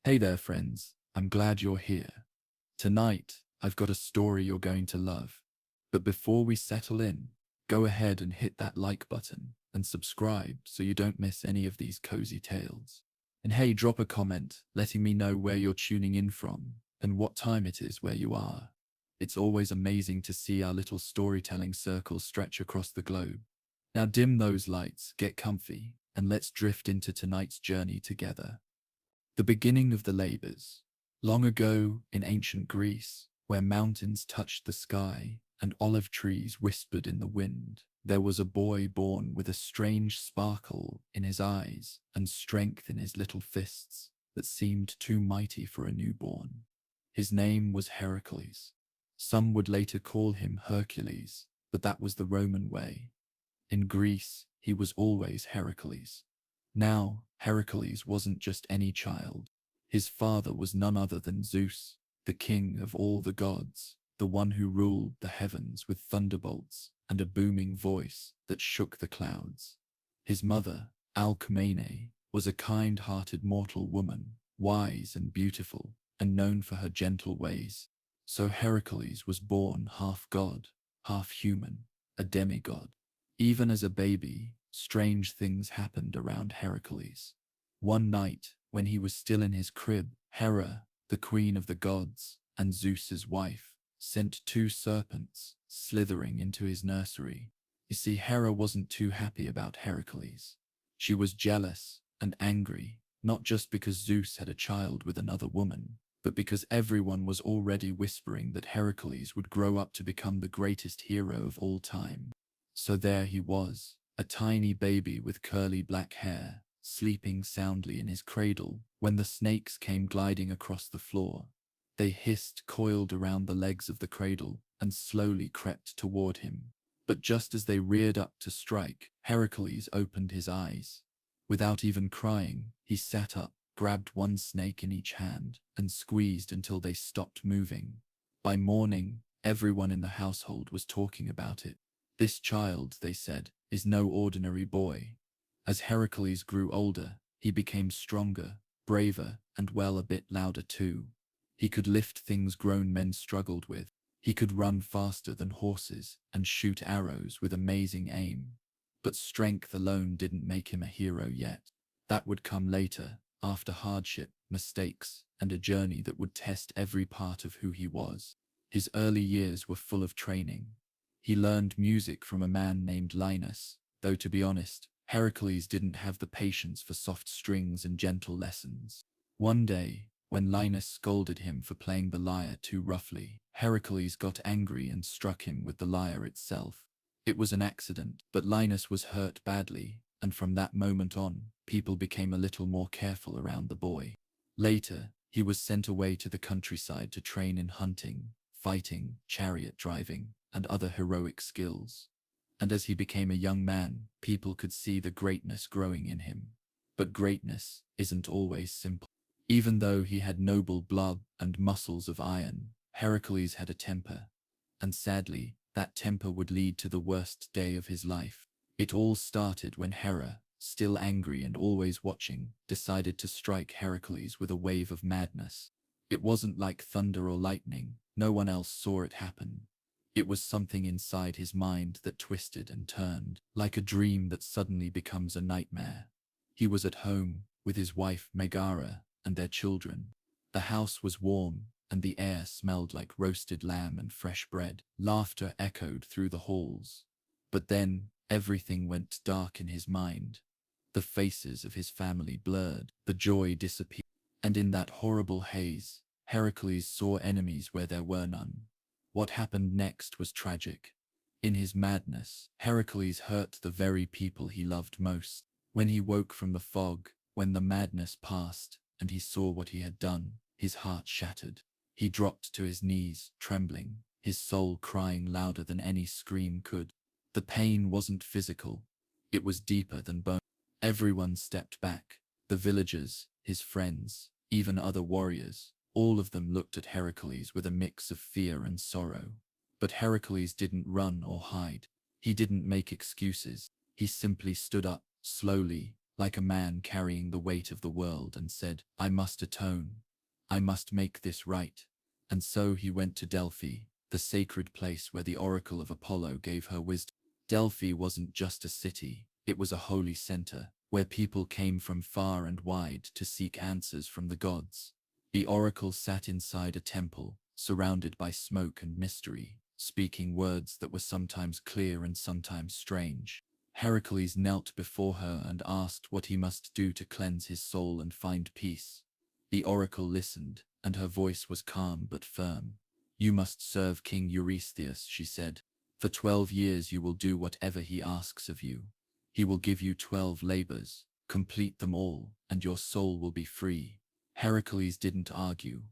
Hey there, friends. I'm glad you're here. Tonight, I've got a story you're going to love. But before we settle in, go ahead and hit that like button and subscribe so you don't miss any of these cozy tales. And hey, drop a comment letting me know where you're tuning in from and what time it is where you are. It's always amazing to see our little storytelling circle stretch across the globe. Now dim those lights, get comfy, and let's drift into tonight's journey together. The beginning of the labors. Long ago in ancient Greece, where mountains touched the sky and olive trees whispered in the wind, there was a boy born with a strange sparkle in his eyes and strength in his little fists that seemed too mighty for a newborn. His name was Heracles. Some would later call him Hercules, but that was the Roman way. In Greece, he was always Heracles. Now, Heracles wasn't just any child. His father was none other than Zeus, the king of all the gods, the one who ruled the heavens with thunderbolts and a booming voice that shook the clouds. His mother, Alcmene, was a kind-hearted mortal woman, wise and beautiful, and known for her gentle ways. So Heracles was born half god, half human, a demigod. Even as a baby, strange things happened around Heracles. One night, when he was still in his crib, Hera, the queen of the gods, and Zeus's wife, sent two serpents slithering into his nursery. You see, Hera wasn't too happy about Heracles. She was jealous and angry, not just because Zeus had a child with another woman, but because everyone was already whispering that Heracles would grow up to become the greatest hero of all time. So there he was, a tiny baby with curly black hair, sleeping soundly in his cradle, when the snakes came gliding across the floor. They hissed, coiled around the legs of the cradle, and slowly crept toward him. But just as they reared up to strike, Heracles opened his eyes. Without even crying, he sat up, grabbed one snake in each hand, and squeezed until they stopped moving. By morning, everyone in the household was talking about it. This child, they said, is no ordinary boy. As Heracles grew older, he became stronger, braver, and a bit louder too. He could lift things grown men struggled with. He could run faster than horses and shoot arrows with amazing aim. But strength alone didn't make him a hero yet. That would come later, after hardship, mistakes, and a journey that would test every part of who he was. His early years were full of training. He learned music from a man named Linus, though to be honest, Heracles didn't have the patience for soft strings and gentle lessons. One day, when Linus scolded him for playing the lyre too roughly, Heracles got angry and struck him with the lyre itself. It was an accident, but Linus was hurt badly, and from that moment on, people became a little more careful around the boy. Later, he was sent away to the countryside to train in hunting, fighting, chariot driving, and other heroic skills. And as he became a young man, people could see the greatness growing in him. But greatness isn't always simple. Even though he had noble blood and muscles of iron, Heracles had a temper. And sadly, that temper would lead to the worst day of his life. It all started when Hera, still angry and always watching, decided to strike Heracles with a wave of madness. It wasn't like thunder or lightning. No one else saw it happen. It was something inside his mind that twisted and turned, like a dream that suddenly becomes a nightmare. He was at home, with his wife Megara, and their children. The house was warm, and the air smelled like roasted lamb and fresh bread. Laughter echoed through the halls. But then, everything went dark in his mind. The faces of his family blurred, the joy disappeared, and in that horrible haze, Heracles saw enemies where there were none. What happened next was tragic. In his madness, Heracles hurt the very people he loved most. When he woke from the fog, when the madness passed, and he saw what he had done, his heart shattered. He dropped to his knees, trembling, his soul crying louder than any scream could. The pain wasn't physical. It was deeper than bone. Everyone stepped back. The villagers, his friends, even other warriors. All of them looked at Heracles with a mix of fear and sorrow. But Heracles didn't run or hide. He didn't make excuses. He simply stood up, slowly, like a man carrying the weight of the world, and said, I must atone. I must make this right. And so he went to Delphi, the sacred place where the oracle of Apollo gave her wisdom. Delphi wasn't just a city, it was a holy center, where people came from far and wide to seek answers from the gods. The oracle sat inside a temple, surrounded by smoke and mystery, speaking words that were sometimes clear and sometimes strange. Hercules knelt before her and asked what he must do to cleanse his soul and find peace. The oracle listened, and her voice was calm but firm. You must serve King Eurystheus, she said. For 12 years you will do whatever he asks of you. He will give you 12 labors, complete them all, and your soul will be free. Hercules didn't argue.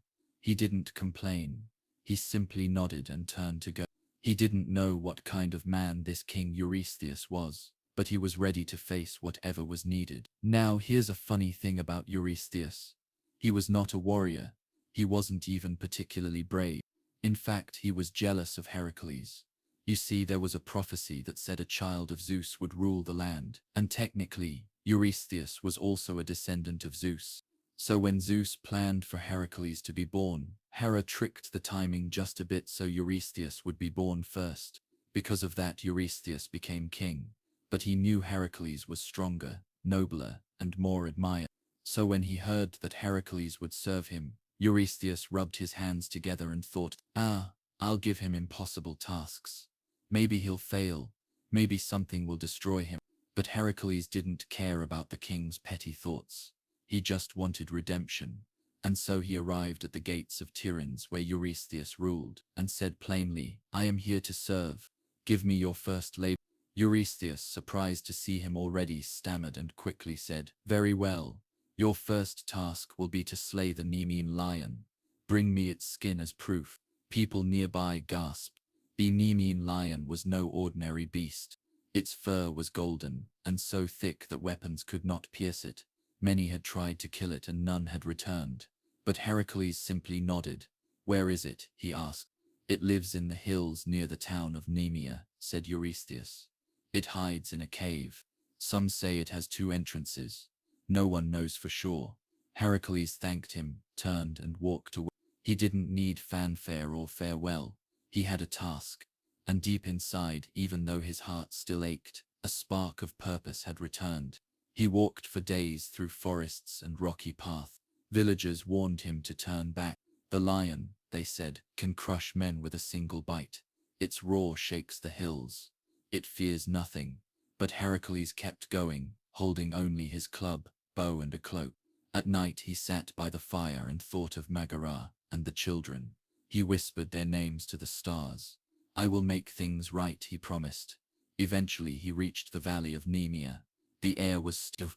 He didn't complain. He simply nodded and turned to go. He didn't know what kind of man this King Eurystheus was, but he was ready to face whatever was needed. Now here's a funny thing about Eurystheus. He was not a warrior. He wasn't even particularly brave. In fact, he was jealous of Hercules. You see, there was a prophecy that said a child of Zeus would rule the land, and technically, Eurystheus was also a descendant of Zeus. So when Zeus planned for Hercules to be born, Hera tricked the timing just a bit so Eurystheus would be born first. Because of that, Eurystheus became king. But he knew Hercules was stronger, nobler, and more admired. So when he heard that Hercules would serve him, Eurystheus rubbed his hands together and thought, I'll give him impossible tasks. Maybe he'll fail, maybe something will destroy him. But Hercules didn't care about the king's petty thoughts. He just wanted redemption. And so he arrived at the gates of Tiryns where Eurystheus ruled, and said plainly, I am here to serve. Give me your first labor. Eurystheus, surprised to see him already, stammered and quickly said, Very well. Your first task will be to slay the Nemean lion. Bring me its skin as proof. People nearby gasped. The Nemean lion was no ordinary beast. Its fur was golden, and so thick that weapons could not pierce it. Many had tried to kill it and none had returned. But Hercules simply nodded. Where is it? He asked. It lives in the hills near the town of Nemea, said Eurystheus. It hides in a cave. Some say it has 2 entrances. No one knows for sure. Hercules thanked him, turned and walked away. He didn't need fanfare or farewell. He had a task. And deep inside, even though his heart still ached, a spark of purpose had returned. He walked for days through forests and rocky paths. Villagers warned him to turn back. The lion, they said, can crush men with a single bite. Its roar shakes the hills. It fears nothing. But Hercules kept going, holding only his club, bow and a cloak. At night he sat by the fire and thought of Megara and the children. He whispered their names to the stars. I will make things right, he promised. Eventually he reached the valley of Nemea. The air was still.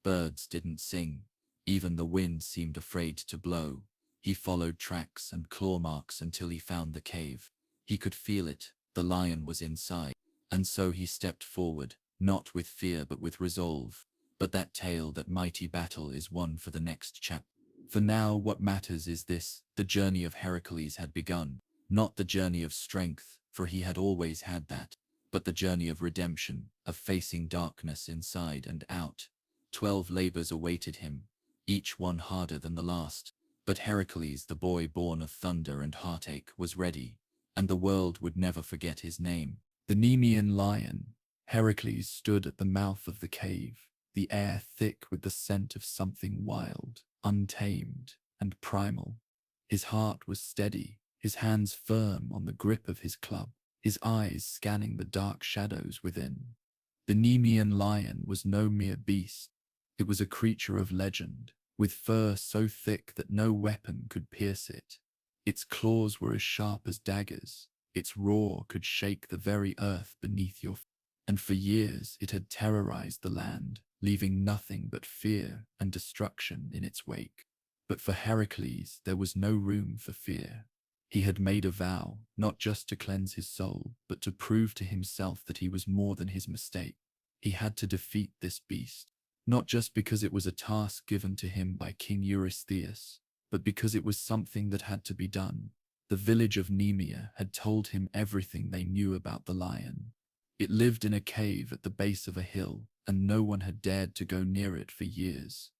Birds didn't sing. Even the wind seemed afraid to blow. He followed tracks and claw marks until he found the cave. He could feel it. The lion was inside. And so he stepped forward, not with fear but with resolve. But that tale, that mighty battle, is one for the next chapter. For now what matters is this: the journey of Hercules had begun. Not the journey of strength, for he had always had that, but the journey of redemption, of facing darkness inside and out. 12 labors awaited him, each one harder than the last. But Hercules, the boy born of thunder and heartache, was ready, and the world would never forget his name. The Nemean lion. Hercules stood at the mouth of the cave, the air thick with the scent of something wild, untamed, and primal. His heart was steady, his hands firm on the grip of his club, his eyes scanning the dark shadows within. The Nemean lion was no mere beast. It was a creature of legend, with fur so thick that no weapon could pierce it. Its claws were as sharp as daggers. Its roar could shake the very earth beneath your feet. And for years it had terrorized the land, leaving nothing but fear and destruction in its wake. But for Hercules there was no room for fear. He had made a vow, not just to cleanse his soul, but to prove to himself that he was more than his mistake. He had to defeat this beast, not just because it was a task given to him by King Eurystheus, but because it was something that had to be done. The village of Nemea had told him everything they knew about the lion. It lived in a cave at the base of a hill, and no one had dared to go near it for years.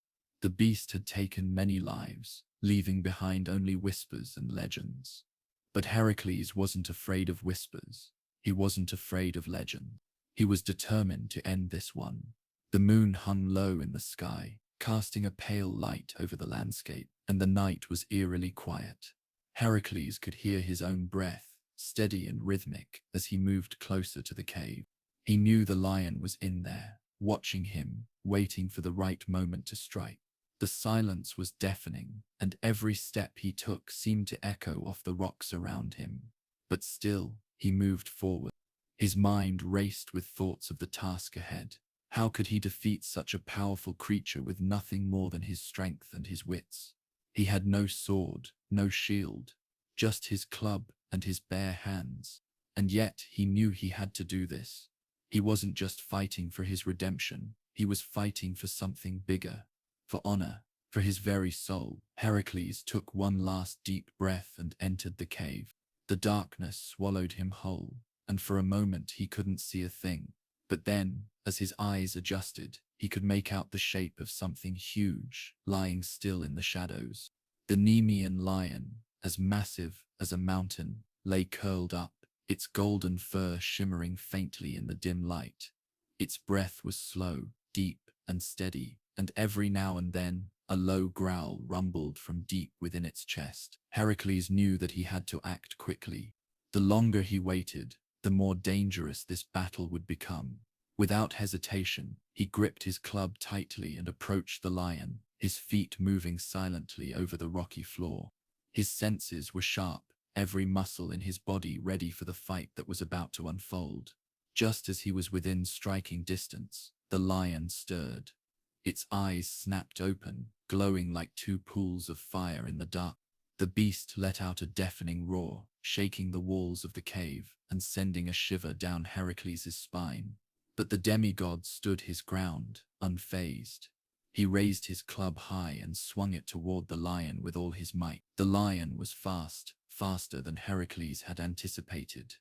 The beast had taken many lives, leaving behind only whispers and legends. But Heracles wasn't afraid of whispers. He wasn't afraid of legend. He was determined to end this one. The moon hung low in the sky, casting a pale light over the landscape, and the night was eerily quiet. Heracles could hear his own breath, steady and rhythmic, as he moved closer to the cave. He knew the lion was in there, watching him, waiting for the right moment to strike. The silence was deafening, and every step he took seemed to echo off the rocks around him. But still, he moved forward. His mind raced with thoughts of the task ahead. How could he defeat such a powerful creature with nothing more than his strength and his wits? He had no sword, no shield, just his club and his bare hands. And yet he knew he had to do this. He wasn't just fighting for his redemption, he was fighting for something bigger, for honor, for his very soul. Heracles took one last deep breath and entered the cave. The darkness swallowed him whole, and for a moment he couldn't see a thing. But then, as his eyes adjusted, he could make out the shape of something huge, lying still in the shadows. The Nemean lion, as massive as a mountain, lay curled up, its golden fur shimmering faintly in the dim light. Its breath was slow, deep, and steady, and every now and then, a low growl rumbled from deep within its chest. Heracles knew that he had to act quickly. The longer he waited, the more dangerous this battle would become. Without hesitation, he gripped his club tightly and approached the lion, his feet moving silently over the rocky floor. His senses were sharp, every muscle in his body ready for the fight that was about to unfold. Just as he was within striking distance, the lion stirred. Its eyes snapped open, glowing like two pools of fire in the dark. The beast let out a deafening roar, shaking the walls of the cave and sending a shiver down Heracles' spine. But the demigod stood his ground, unfazed. He raised his club high and swung it toward the lion with all his might. The lion was fast, faster than Heracles had anticipated.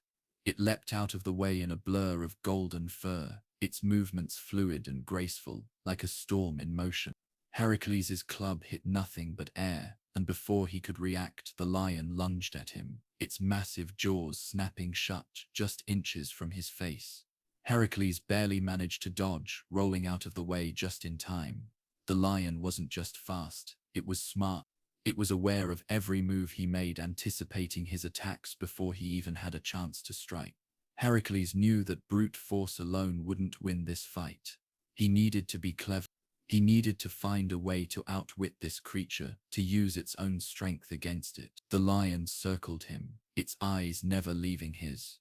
It leapt out of the way in a blur of golden fur, its movements fluid and graceful, like a storm in motion. Heracles' club hit nothing but air, and before he could react, the lion lunged at him, its massive jaws snapping shut just inches from his face. Heracles barely managed to dodge, rolling out of the way just in time. The lion wasn't just fast, it was smart. It was aware of every move he made, anticipating his attacks before he even had a chance to strike. Heracles knew that brute force alone wouldn't win this fight. He needed to be clever. He needed to find a way to outwit this creature, to use its own strength against it. The lion circled him, its eyes never leaving his.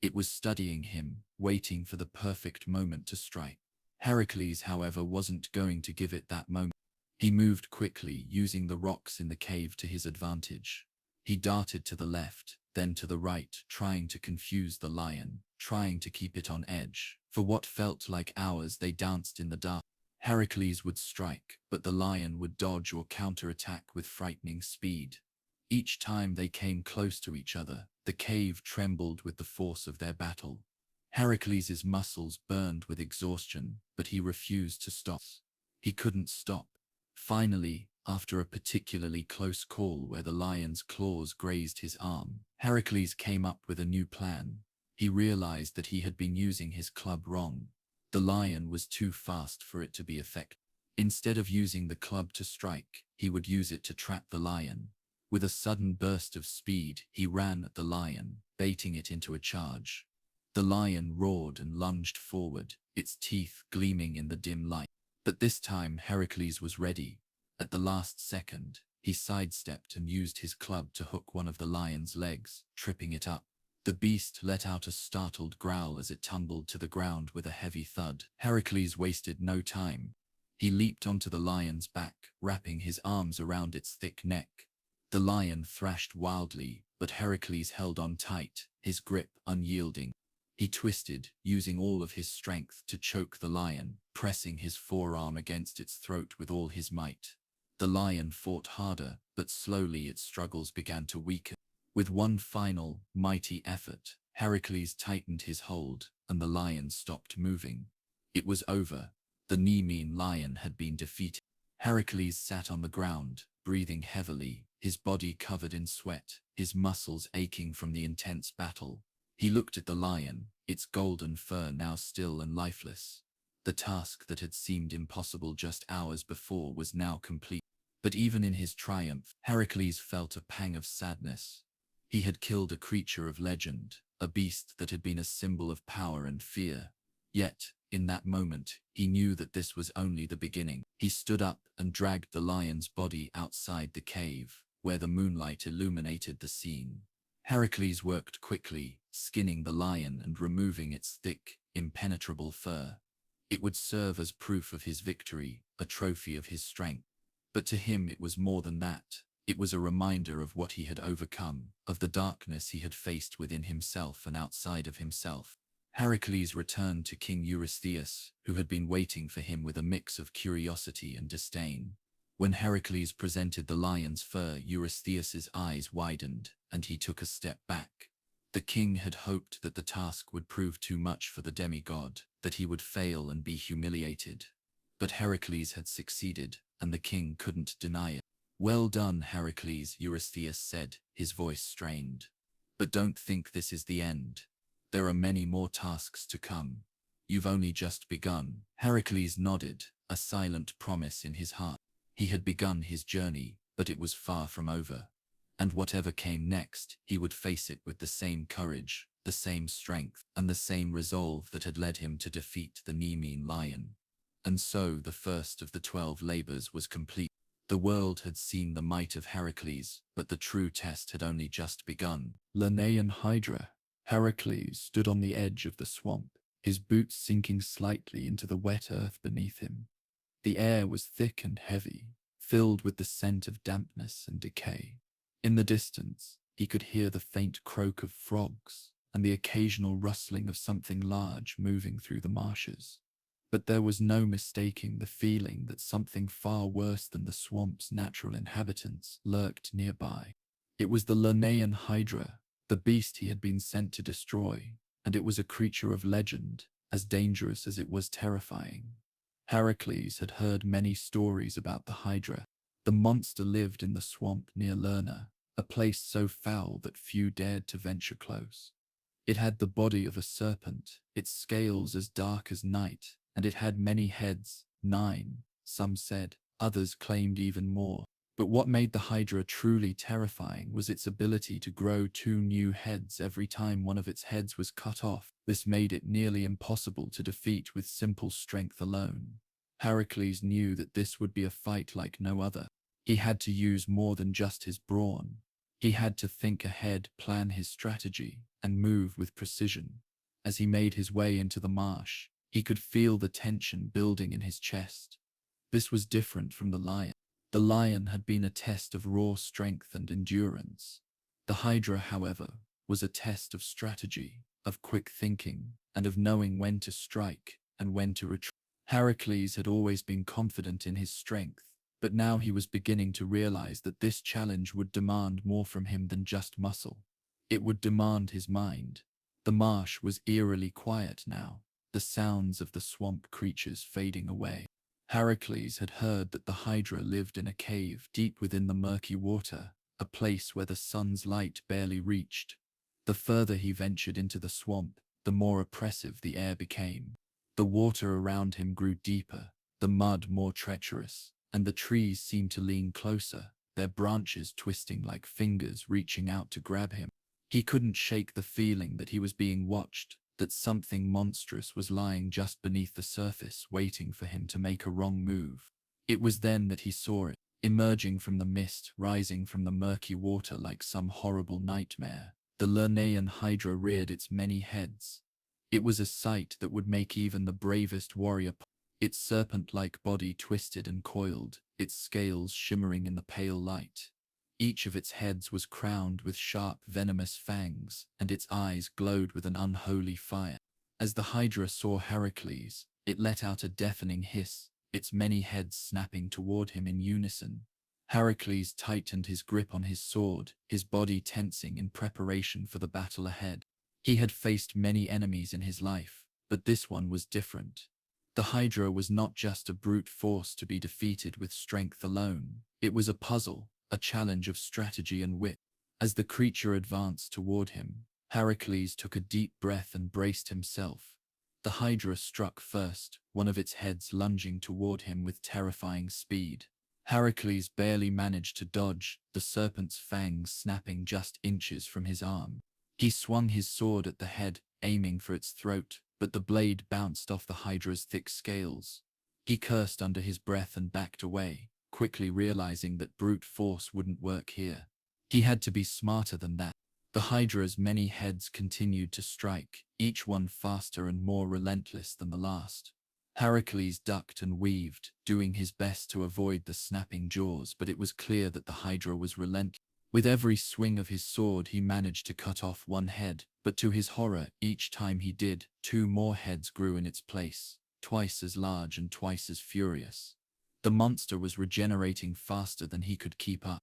It was studying him, waiting for the perfect moment to strike. Heracles, however, wasn't going to give it that moment. He moved quickly, using the rocks in the cave to his advantage. He darted to the left, then to the right, trying to confuse the lion, trying to keep it on edge. For what felt like hours, they danced in the dark. Heracles would strike, but the lion would dodge or counterattack with frightening speed. Each time they came close to each other, the cave trembled with the force of their battle. Heracles' muscles burned with exhaustion, but he refused to stop. He couldn't stop. Finally, after a particularly close call where the lion's claws grazed his arm, Heracles came up with a new plan. He realized that he had been using his club wrong. The lion was too fast for it to be effective. Instead of using the club to strike, he would use it to trap the lion. With a sudden burst of speed, he ran at the lion, baiting it into a charge. The lion roared and lunged forward, its teeth gleaming in the dim light. But this time Heracles was ready. At the last second, he sidestepped and used his club to hook one of the lion's legs, tripping it up. The beast let out a startled growl as it tumbled to the ground with a heavy thud. Heracles wasted no time. He leaped onto the lion's back, wrapping his arms around its thick neck. The lion thrashed wildly, but Heracles held on tight, his grip unyielding. He twisted, using all of his strength to choke the lion, pressing his forearm against its throat with all his might. The lion fought harder, but slowly its struggles began to weaken. With one final, mighty effort, Heracles tightened his hold, and the lion stopped moving. It was over. The Nemean lion had been defeated. Hercules sat on the ground, breathing heavily, his body covered in sweat, his muscles aching from the intense battle. He looked at the lion, its golden fur now still and lifeless. The task that had seemed impossible just hours before was now complete. But even in his triumph, Heracles felt a pang of sadness. He had killed a creature of legend, a beast that had been a symbol of power and fear. Yet, in that moment, he knew that this was only the beginning. He stood up and dragged the lion's body outside the cave, where the moonlight illuminated the scene. Heracles worked quickly, skinning the lion and removing its thick, impenetrable fur. It would serve as proof of his victory, a trophy of his strength. But to him it was more than that. It was a reminder of what he had overcome, of the darkness he had faced within himself and outside of himself. Heracles returned to King Eurystheus, who had been waiting for him with a mix of curiosity and disdain. When Heracles presented the lion's fur, Eurystheus's eyes widened, and he took a step back. The king had hoped that the task would prove too much for the demigod, that he would fail and be humiliated. But Heracles had succeeded, and the king couldn't deny it. "Well done, Heracles," Eurystheus said, his voice strained. "But don't think this is the end. There are many more tasks to come. You've only just begun." Heracles nodded, a silent promise in his heart. He had begun his journey, but it was far from over. And whatever came next, he would face it with the same courage, the same strength, and the same resolve that had led him to defeat the Nemean lion. And so the first of the 12 labors was complete. The world had seen the might of Heracles, but the true test had only just begun. Lernaean Hydra. Heracles stood on the edge of the swamp, his boots sinking slightly into the wet earth beneath him. The air was thick and heavy, filled with the scent of dampness and decay. In the distance, he could hear the faint croak of frogs and the occasional rustling of something large moving through the marshes. But there was no mistaking the feeling that something far worse than the swamp's natural inhabitants lurked nearby. It was the Lernaean Hydra, the beast he had been sent to destroy, and it was a creature of legend, as dangerous as it was terrifying. Heracles had heard many stories about the Hydra. The monster lived in the swamp near Lerna, a place so foul that few dared to venture close. It had the body of a serpent, its scales as dark as night, and it had many heads, 9, some said, others claimed even more. But what made the Hydra truly terrifying was its ability to grow 2 new heads every time one of its heads was cut off. This made it nearly impossible to defeat with simple strength alone. Heracles knew that this would be a fight like no other. He had to use more than just his brawn. He had to think ahead, plan his strategy, and move with precision. As he made his way into the marsh, he could feel the tension building in his chest. This was different from the lion. The lion had been a test of raw strength and endurance. The Hydra, however, was a test of strategy, of quick thinking, and of knowing when to strike and when to retreat. Heracles had always been confident in his strength, but now he was beginning to realize that this challenge would demand more from him than just muscle. It would demand his mind. The marsh was eerily quiet now, the sounds of the swamp creatures fading away. Heracles had heard that the Hydra lived in a cave deep within the murky water, a place where the sun's light barely reached. The further he ventured into the swamp, the more oppressive the air became. The water around him grew deeper, the mud more treacherous, and the trees seemed to lean closer, their branches twisting like fingers reaching out to grab him. He couldn't shake the feeling that he was being watched, that something monstrous was lying just beneath the surface, waiting for him to make a wrong move. It was then that he saw it, emerging from the mist, rising from the murky water like some horrible nightmare. The Lernaean Hydra reared its many heads. It was a sight that would make even the bravest warrior pause. Its serpent-like body twisted and coiled, its scales shimmering in the pale light. Each of its heads was crowned with sharp, venomous fangs, and its eyes glowed with an unholy fire. As the Hydra saw Heracles, it let out a deafening hiss, its many heads snapping toward him in unison. Heracles tightened his grip on his sword, his body tensing in preparation for the battle ahead. He had faced many enemies in his life, but this one was different. The Hydra was not just a brute force to be defeated with strength alone. It was a puzzle, a challenge of strategy and wit. As the creature advanced toward him, Hercules took a deep breath and braced himself. The Hydra struck first, one of its heads lunging toward him with terrifying speed. Hercules barely managed to dodge, the serpent's fangs snapping just inches from his arm. He swung his sword at the head, aiming for its throat, but the blade bounced off the Hydra's thick scales. He cursed under his breath and backed away, quickly realizing that brute force wouldn't work here. He had to be smarter than that. The Hydra's many heads continued to strike, each one faster and more relentless than the last. Hercules ducked and weaved, doing his best to avoid the snapping jaws, but it was clear that the Hydra was relentless. With every swing of his sword he managed to cut off one head, but to his horror, each time he did, two more heads grew in its place, twice as large and twice as furious. The monster was regenerating faster than he could keep up.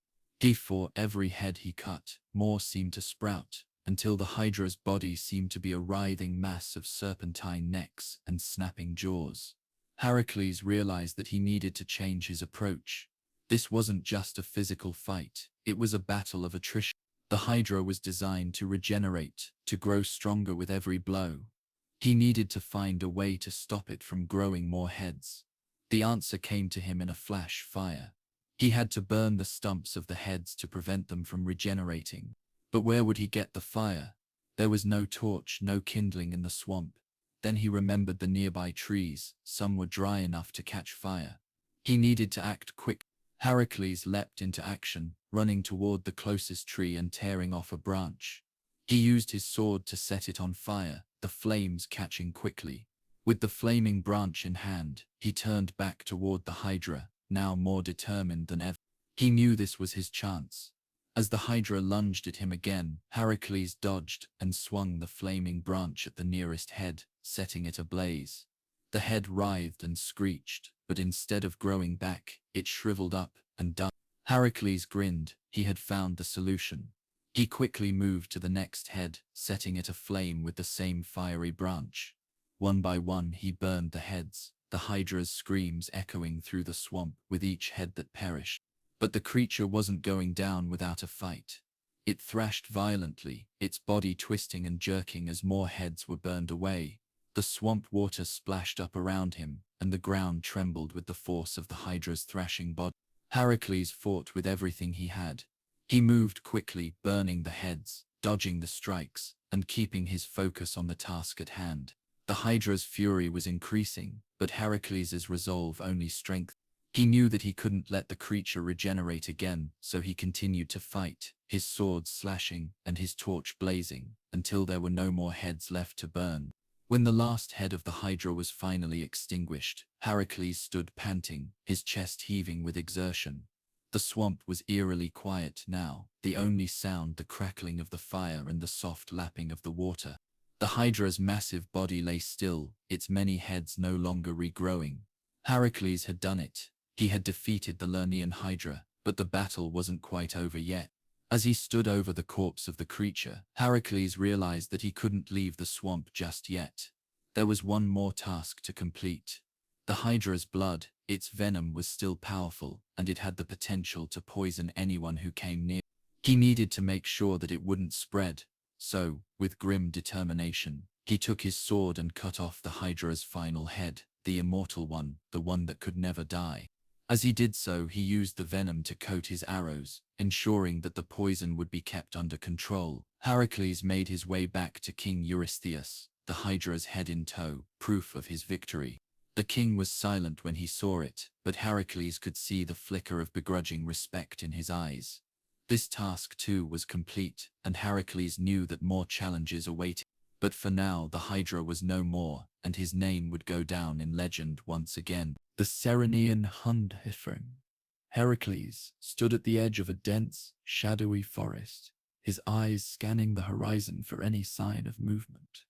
For every head he cut, more seemed to sprout, until the Hydra's body seemed to be a writhing mass of serpentine necks and snapping jaws. Hercules realized that he needed to change his approach. This wasn't just a physical fight, it was a battle of attrition. The Hydra was designed to regenerate, to grow stronger with every blow. He needed to find a way to stop it from growing more heads. The answer came to him in a flash fire. He had to burn the stumps of the heads to prevent them from regenerating. But where would he get the fire? There was no torch, no kindling in the swamp. Then he remembered the nearby trees, some were dry enough to catch fire. He needed to act quick. Hercules leapt into action, running toward the closest tree and tearing off a branch. He used his sword to set it on fire, the flames catching quickly. With the flaming branch in hand, he turned back toward the Hydra, now more determined than ever. He knew this was his chance. As the Hydra lunged at him again, Hercules dodged and swung the flaming branch at the nearest head, setting it ablaze. The head writhed and screeched, but instead of growing back, it shriveled up and died. Hercules grinned. He had found the solution. He quickly moved to the next head, setting it aflame with the same fiery branch. One by one he burned the heads, the Hydra's screams echoing through the swamp with each head that perished. But the creature wasn't going down without a fight. It thrashed violently, its body twisting and jerking as more heads were burned away. The swamp water splashed up around him, and the ground trembled with the force of the Hydra's thrashing body. Hercules fought with everything he had. He moved quickly, burning the heads, dodging the strikes, and keeping his focus on the task at hand. The Hydra's fury was increasing, but Hercules' resolve only strengthened. He knew that he couldn't let the creature regenerate again, so he continued to fight, his sword slashing and his torch blazing, until there were no more heads left to burn. When the last head of the Hydra was finally extinguished, Hercules stood panting, his chest heaving with exertion. The swamp was eerily quiet now, the only sound the crackling of the fire and the soft lapping of the water. The Hydra's massive body lay still, its many heads no longer regrowing. Hercules had done it. He had defeated the Lernaean Hydra, but the battle wasn't quite over yet. As he stood over the corpse of the creature, Hercules realized that he couldn't leave the swamp just yet. There was one more task to complete. The Hydra's blood, its venom was still powerful, and it had the potential to poison anyone who came near. He needed to make sure that it wouldn't spread, so, with grim determination, he took his sword and cut off the Hydra's final head, the immortal one, the one that could never die. As he did so, he used the venom to coat his arrows, ensuring that the poison would be kept under control. Hercules made his way back to King Eurystheus, the Hydra's head in tow, proof of his victory. The king was silent when he saw it, but Hercules could see the flicker of begrudging respect in his eyes. This task too was complete, and Hercules knew that more challenges awaited. But for now the Hydra was no more, and his name would go down in legend once again. The Ceryneian Hundhifron. Hercules stood at the edge of a dense, shadowy forest, his eyes scanning the horizon for any sign of movement.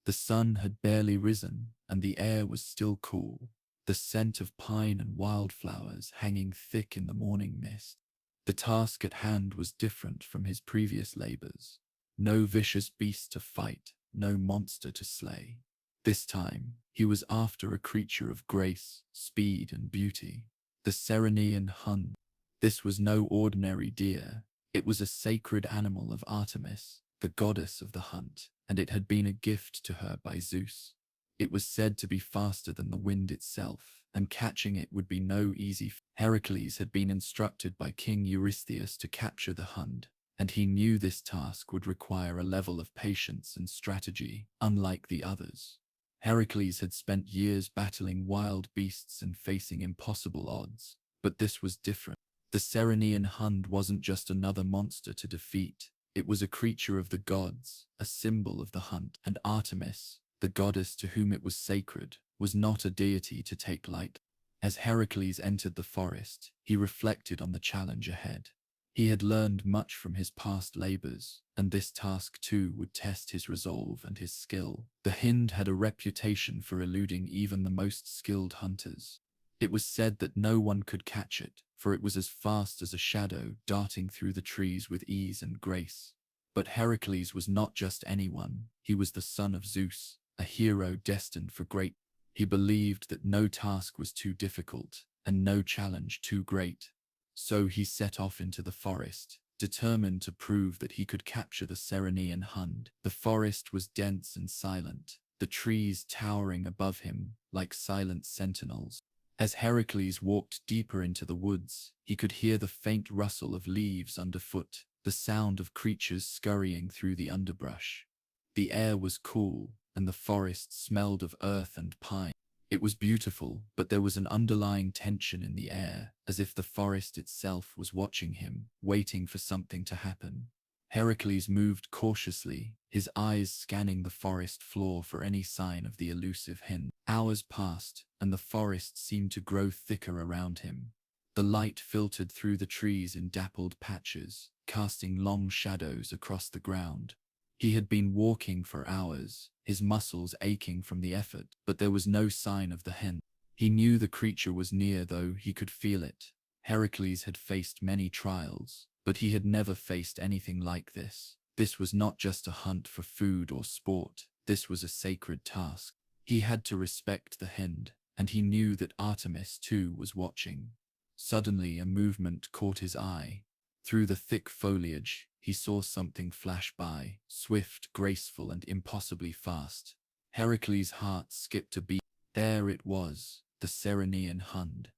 The sun had barely risen, and the air was still cool, the scent of pine and wildflowers hanging thick in the morning mist. The task at hand was different from his previous labors. No vicious beast to fight, no monster to slay. This time, He was after a creature of grace, speed, and beauty. The Ceryneian Hun. This was no ordinary deer. It was a sacred animal of Artemis, the goddess of the hunt, and it had been a gift to her by Zeus. It was said to be faster than the wind itself, and catching it would be no easy feat. Heracles had been instructed by King Eurystheus to capture the hunt, and he knew this task would require a level of patience and strategy, unlike the others. Heracles had spent years battling wild beasts and facing impossible odds, but this was different. The Ceryneian Hund wasn't just another monster to defeat. It was a creature of the gods, a symbol of the hunt, and Artemis, the goddess to whom it was sacred, was not a deity to take lightly. As Heracles entered the forest, he reflected on the challenge ahead. He had learned much from his past labors, and this task too would test his resolve and his skill. The Hind had a reputation for eluding even the most skilled hunters. It was said that no one could catch it, for it was as fast as a shadow, darting through the trees with ease and grace. But Heracles was not just anyone. He was the son of Zeus, a hero destined for great. He believed that no task was too difficult, and no challenge too great. So he set off into the forest, determined to prove that he could capture the Ceryneian Hund. The forest was dense and silent, the trees towering above him like silent sentinels. As Heracles walked deeper into the woods, he could hear the faint rustle of leaves underfoot, the sound of creatures scurrying through the underbrush. The air was cool, and the forest smelled of earth and pine. It was beautiful, but there was an underlying tension in the air, as if the forest itself was watching him, waiting for something to happen. Heracles moved cautiously, his eyes scanning the forest floor for any sign of the elusive Hind. Hours passed, and the forest seemed to grow thicker around him. The light filtered through the trees in dappled patches, casting long shadows across the ground. He had been walking for hours, his muscles aching from the effort, but there was no sign of the Hind. He knew the creature was near, though he could feel it. Heracles had faced many trials, but he had never faced anything like this. This was not just a hunt for food or sport. This was a sacred task. He had to respect the Hind, and he knew that Artemis too was watching. Suddenly a movement caught his eye. Through the thick foliage, he saw something flash by, swift, graceful, and impossibly fast. Heracles' heart skipped a beat. There it was, the Ceryneian Hund.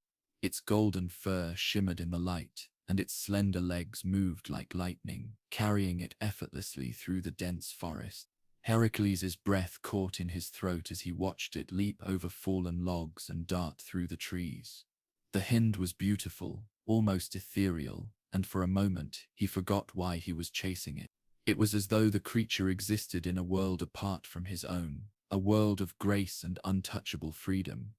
Its golden fur shimmered in the light, and its slender legs moved like lightning, carrying it effortlessly through the dense forest. Heracles' breath caught in his throat as he watched it leap over fallen logs and dart through the trees. The Hind was beautiful, almost ethereal, and for a moment he forgot why he was chasing it. It was as though the creature existed in a world apart from his own, a world of grace and untouchable freedom.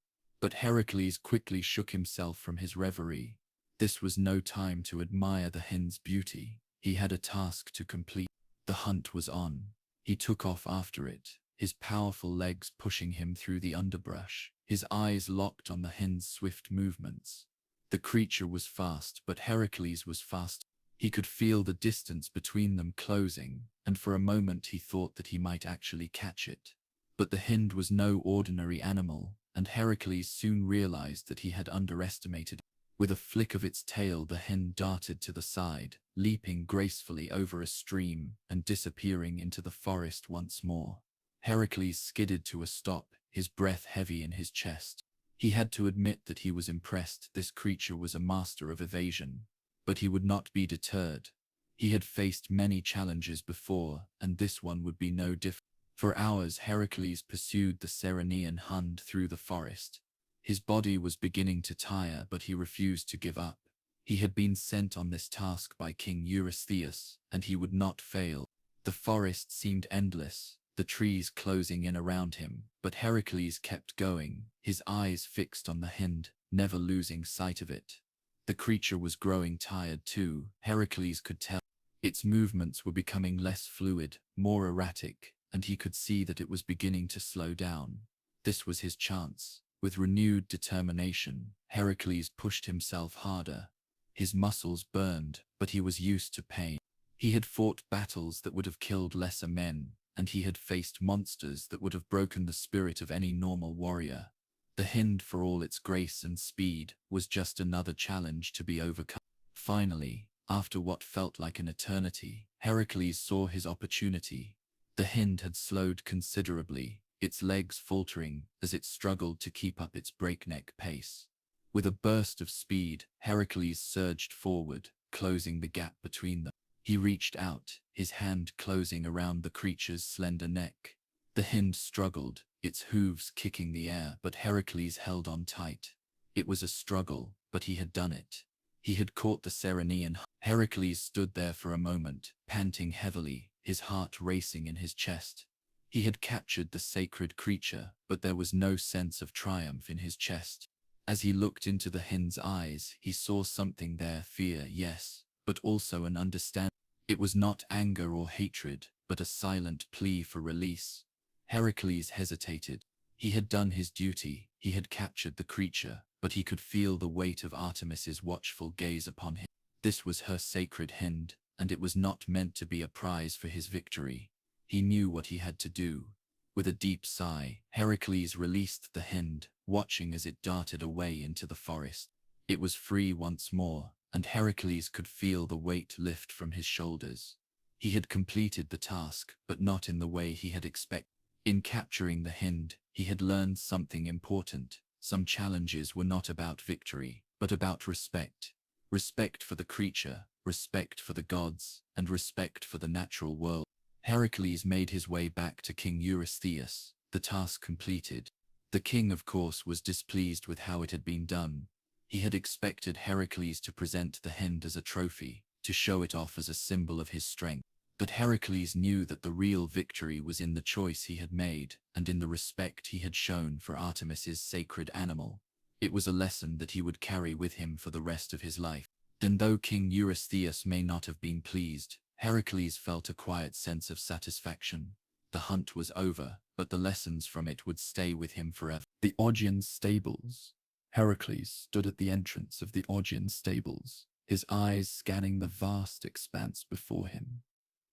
But Heracles quickly shook himself from his reverie. This was no time to admire the Hind's beauty. He had a task to complete. The hunt was on. He took off after it, his powerful legs pushing him through the underbrush, his eyes locked on the Hind's swift movements. The creature was fast, but Heracles was fast. He could feel the distance between them closing, and for a moment he thought that he might actually catch it. But the Hind was no ordinary animal, and Heracles soon realized that he had underestimated it. With a flick of its tail, the Hind darted to the side, leaping gracefully over a stream and disappearing into the forest once more. Heracles skidded to a stop, his breath heavy in his chest. He had to admit that he was impressed. This creature was a master of evasion, but he would not be deterred. He had faced many challenges before, and this one would be no different. For hours Heracles pursued the Ceryneian Hund through the forest. His body was beginning to tire, but he refused to give up. He had been sent on this task by King Eurystheus, and he would not fail. The forest seemed endless, the trees closing in around him, but Heracles kept going, his eyes fixed on the Hind, never losing sight of it. The creature was growing tired too, Heracles could tell. Its movements were becoming less fluid, more erratic, and he could see that it was beginning to slow down. This was his chance. With renewed determination, Heracles pushed himself harder. His muscles burned, but he was used to pain. He had fought battles that would have killed lesser men, and he had faced monsters that would have broken the spirit of any normal warrior. The hind, for all its grace and speed, was just another challenge to be overcome. Finally, after what felt like an eternity, Hercules saw his opportunity. The hind had slowed considerably, its legs faltering as it struggled to keep up its breakneck pace. With a burst of speed, Hercules surged forward, closing the gap between them. He reached out, his hand closing around the creature's slender neck. The hind struggled, its hooves kicking the air, but Hercules held on tight. It was a struggle, but he had done it. He had caught the Ceryneian. Hercules stood there for a moment, panting heavily, his heart racing in his chest. He had captured the sacred creature, but there was no sense of triumph in his chest. As he looked into the hind's eyes, he saw something there, fear, yes, but also an understanding. It was not anger or hatred, but a silent plea for release. Hercules hesitated. He had done his duty, he had captured the creature, but he could feel the weight of Artemis's watchful gaze upon him. This was her sacred hind, and it was not meant to be a prize for his victory. He knew what he had to do. With a deep sigh, Hercules released the hind, watching as it darted away into the forest. It was free once more, and Hercules could feel the weight lift from his shoulders. He had completed the task, but not in the way he had expected. In capturing the hind, he had learned something important. Some challenges were not about victory, but about respect. Respect for the creature, respect for the gods, and respect for the natural world. Hercules made his way back to King Eurystheus, the task completed. The king, of course, was displeased with how it had been done. He had expected Hercules to present the hind as a trophy, to show it off as a symbol of his strength. But Hercules knew that the real victory was in the choice he had made, and in the respect he had shown for Artemis's sacred animal. It was a lesson that he would carry with him for the rest of his life. And though King Eurystheus may not have been pleased, Hercules felt a quiet sense of satisfaction. The hunt was over, but the lessons from it would stay with him forever. The Augean stables. Hercules stood at the entrance of the Augean stables, his eyes scanning the vast expanse before him.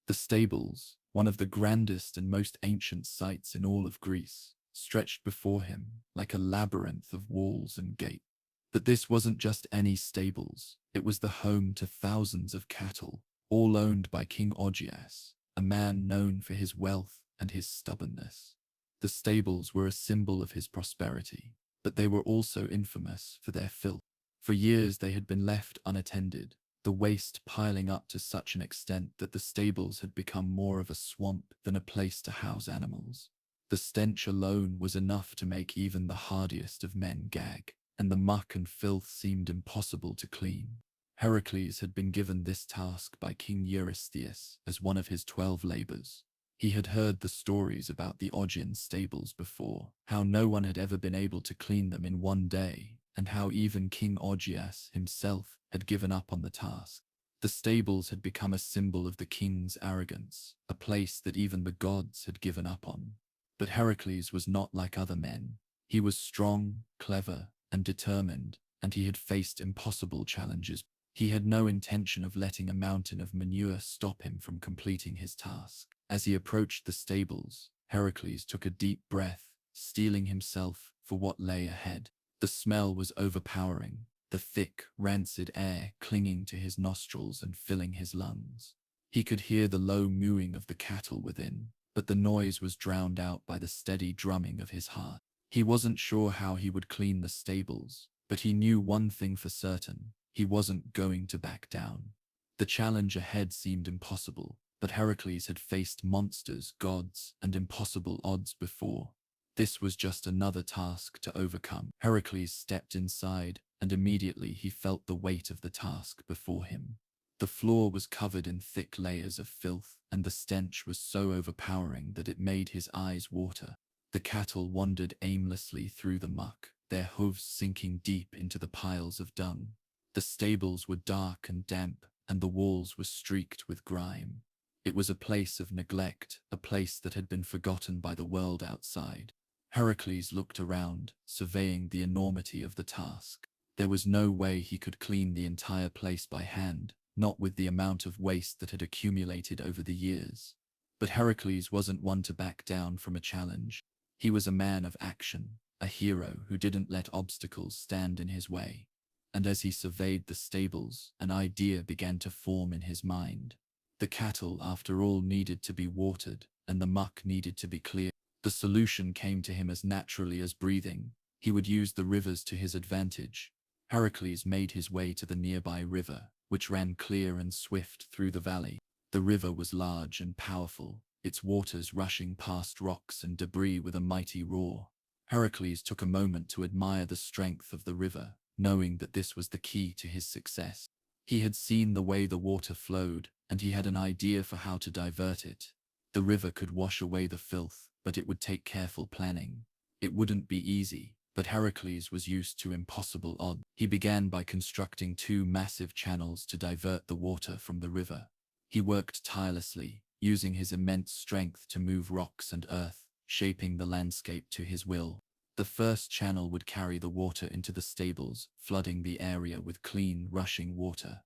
The stables, one of the grandest and most ancient sites in all of Greece, stretched before him like a labyrinth of walls and gates. But this wasn't just any stables, it was the home to thousands of cattle, all owned by King Augeas, a man known for his wealth and his stubbornness. The stables were a symbol of his prosperity, but they were also infamous for their filth. For years they had been left unattended, the waste piling up to such an extent that the stables had become more of a swamp than a place to house animals. The stench alone was enough to make even the hardiest of men gag, and the muck and filth seemed impossible to clean. Hercules had been given this task by King Eurystheus as one of his 12 labors. He had heard the stories about the Augean stables before, how no one had ever been able to clean them in one day, and how even King Augeas himself had given up on the task. The stables had become a symbol of the king's arrogance, a place that even the gods had given up on. But Hercules was not like other men. He was strong, clever, and determined, and he had faced impossible challenges. He had no intention of letting a mountain of manure stop him from completing his task. As he approached the stables, Hercules took a deep breath, steeling himself for what lay ahead. The smell was overpowering, the thick, rancid air clinging to his nostrils and filling his lungs. He could hear the low mooing of the cattle within, but the noise was drowned out by the steady drumming of his heart. He wasn't sure how he would clean the stables, but he knew one thing for certain: he wasn't going to back down. The challenge ahead seemed impossible, but Hercules had faced monsters, gods, and impossible odds before. This was just another task to overcome. Hercules stepped inside, and immediately he felt the weight of the task before him. The floor was covered in thick layers of filth, and the stench was so overpowering that it made his eyes water. The cattle wandered aimlessly through the muck, their hooves sinking deep into the piles of dung. The stables were dark and damp, and the walls were streaked with grime. It was a place of neglect, a place that had been forgotten by the world outside. Hercules looked around, surveying the enormity of the task. There was no way he could clean the entire place by hand, not with the amount of waste that had accumulated over the years. But Heracles wasn't one to back down from a challenge. He was a man of action, a hero who didn't let obstacles stand in his way. And as he surveyed the stables, an idea began to form in his mind. The cattle, after all, needed to be watered, and the muck needed to be cleared. The solution came to him as naturally as breathing. He would use the rivers to his advantage. Heracles made his way to the nearby river, which ran clear and swift through the valley. The river was large and powerful, its waters rushing past rocks and debris with a mighty roar. Heracles took a moment to admire the strength of the river, knowing that this was the key to his success. He had seen the way the water flowed, and he had an idea for how to divert it. The river could wash away the filth, but it would take careful planning. It wouldn't be easy, but Heracles was used to impossible odds. He began by constructing two massive channels to divert the water from the river. He worked tirelessly, using his immense strength to move rocks and earth, shaping the landscape to his will. The first channel would carry the water into the stables, flooding the area with clean, rushing water.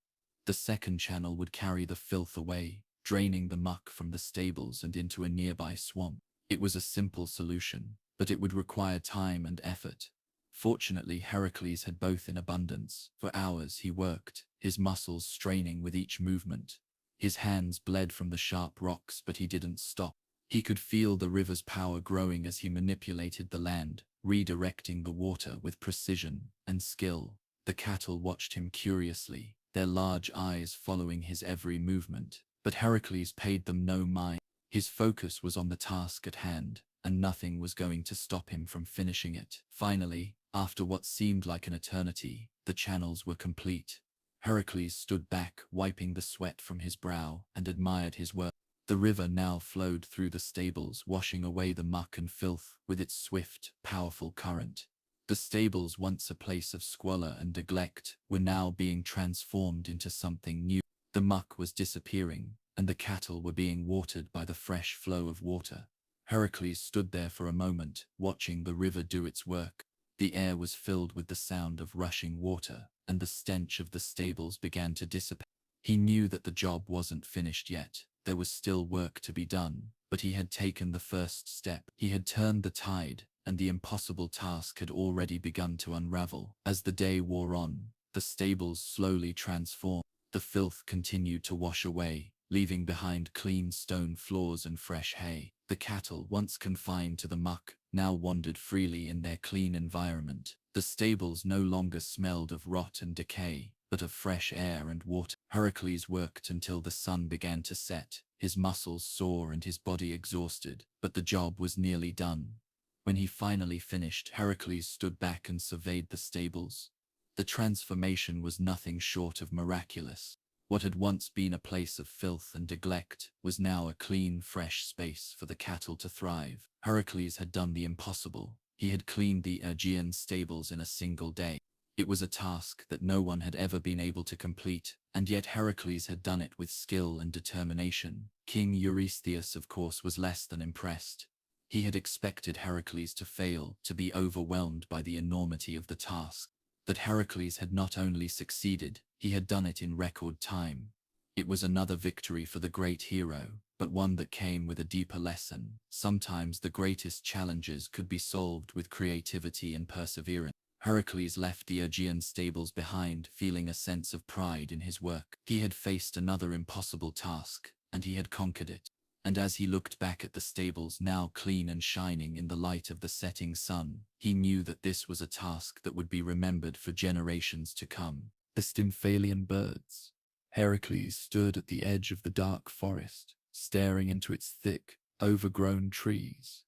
The second channel would carry the filth away, draining the muck from the stables and into a nearby swamp. It was a simple solution, but it would require time and effort. Fortunately, Heracles had both in abundance. For hours he worked, his muscles straining with each movement. His hands bled from the sharp rocks, but he didn't stop. He could feel the river's power growing as he manipulated the land, redirecting the water with precision and skill. The cattle watched him curiously, their large eyes following his every movement, but Heracles paid them no mind. His focus was on the task at hand, and nothing was going to stop him from finishing it. Finally, after what seemed like an eternity, the channels were complete. Heracles stood back, wiping the sweat from his brow, and admired his work. The river now flowed through the stables, washing away the muck and filth with its swift, powerful current. The stables, once a place of squalor and neglect, were now being transformed into something new. The muck was disappearing, and the cattle were being watered by the fresh flow of water. Heracles stood there for a moment, watching the river do its work. The air was filled with the sound of rushing water, and the stench of the stables began to dissipate. He knew that the job wasn't finished yet. There was still work to be done, but he had taken the first step. He had turned the tide, and the impossible task had already begun to unravel. As the day wore on, the stables slowly transformed. The filth continued to wash away, leaving behind clean stone floors and fresh hay. The cattle, once confined to the muck, now wandered freely in their clean environment. The stables no longer smelled of rot and decay, but of fresh air and water. Heracles worked until the sun began to set, his muscles sore and his body exhausted, but the job was nearly done. When he finally finished, Heracles stood back and surveyed the stables. The transformation was nothing short of miraculous. What had once been a place of filth and neglect was now a clean, fresh space for the cattle to thrive. Heracles had done the impossible. He had cleaned the Aegean stables in a single day. It was a task that no one had ever been able to complete, and yet Heracles had done it with skill and determination. King Eurystheus, of course, was less than impressed. He had expected Heracles to fail, to be overwhelmed by the enormity of the task. That Heracles had not only succeeded, he had done it in record time. It was another victory for the great hero, but one that came with a deeper lesson. Sometimes the greatest challenges could be solved with creativity and perseverance. Heracles left the Aegean stables behind, feeling a sense of pride in his work. He had faced another impossible task, and he had conquered it. And as he looked back at the stables, now clean and shining in the light of the setting sun, he knew that this was a task that would be remembered for generations to come. The Stymphalian birds. Heracles stood at the edge of the dark forest, staring into its thick, overgrown trees.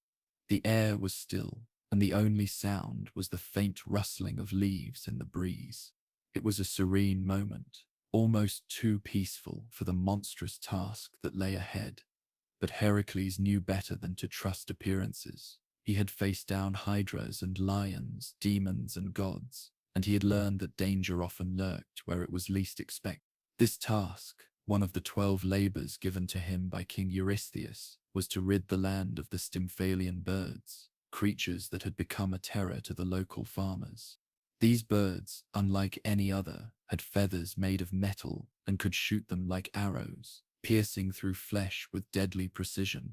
The air was still, and the only sound was the faint rustling of leaves in the breeze. It was a serene moment, almost too peaceful for the monstrous task that lay ahead. But Heracles knew better than to trust appearances. He had faced down hydras and lions, demons and gods, and he had learned that danger often lurked where it was least expected. This task, one of the 12 labors given to him by King Eurystheus, was to rid the land of the Stymphalian birds, creatures that had become a terror to the local farmers. These birds, unlike any other, had feathers made of metal and could shoot them like arrows. piercing through flesh with deadly precision.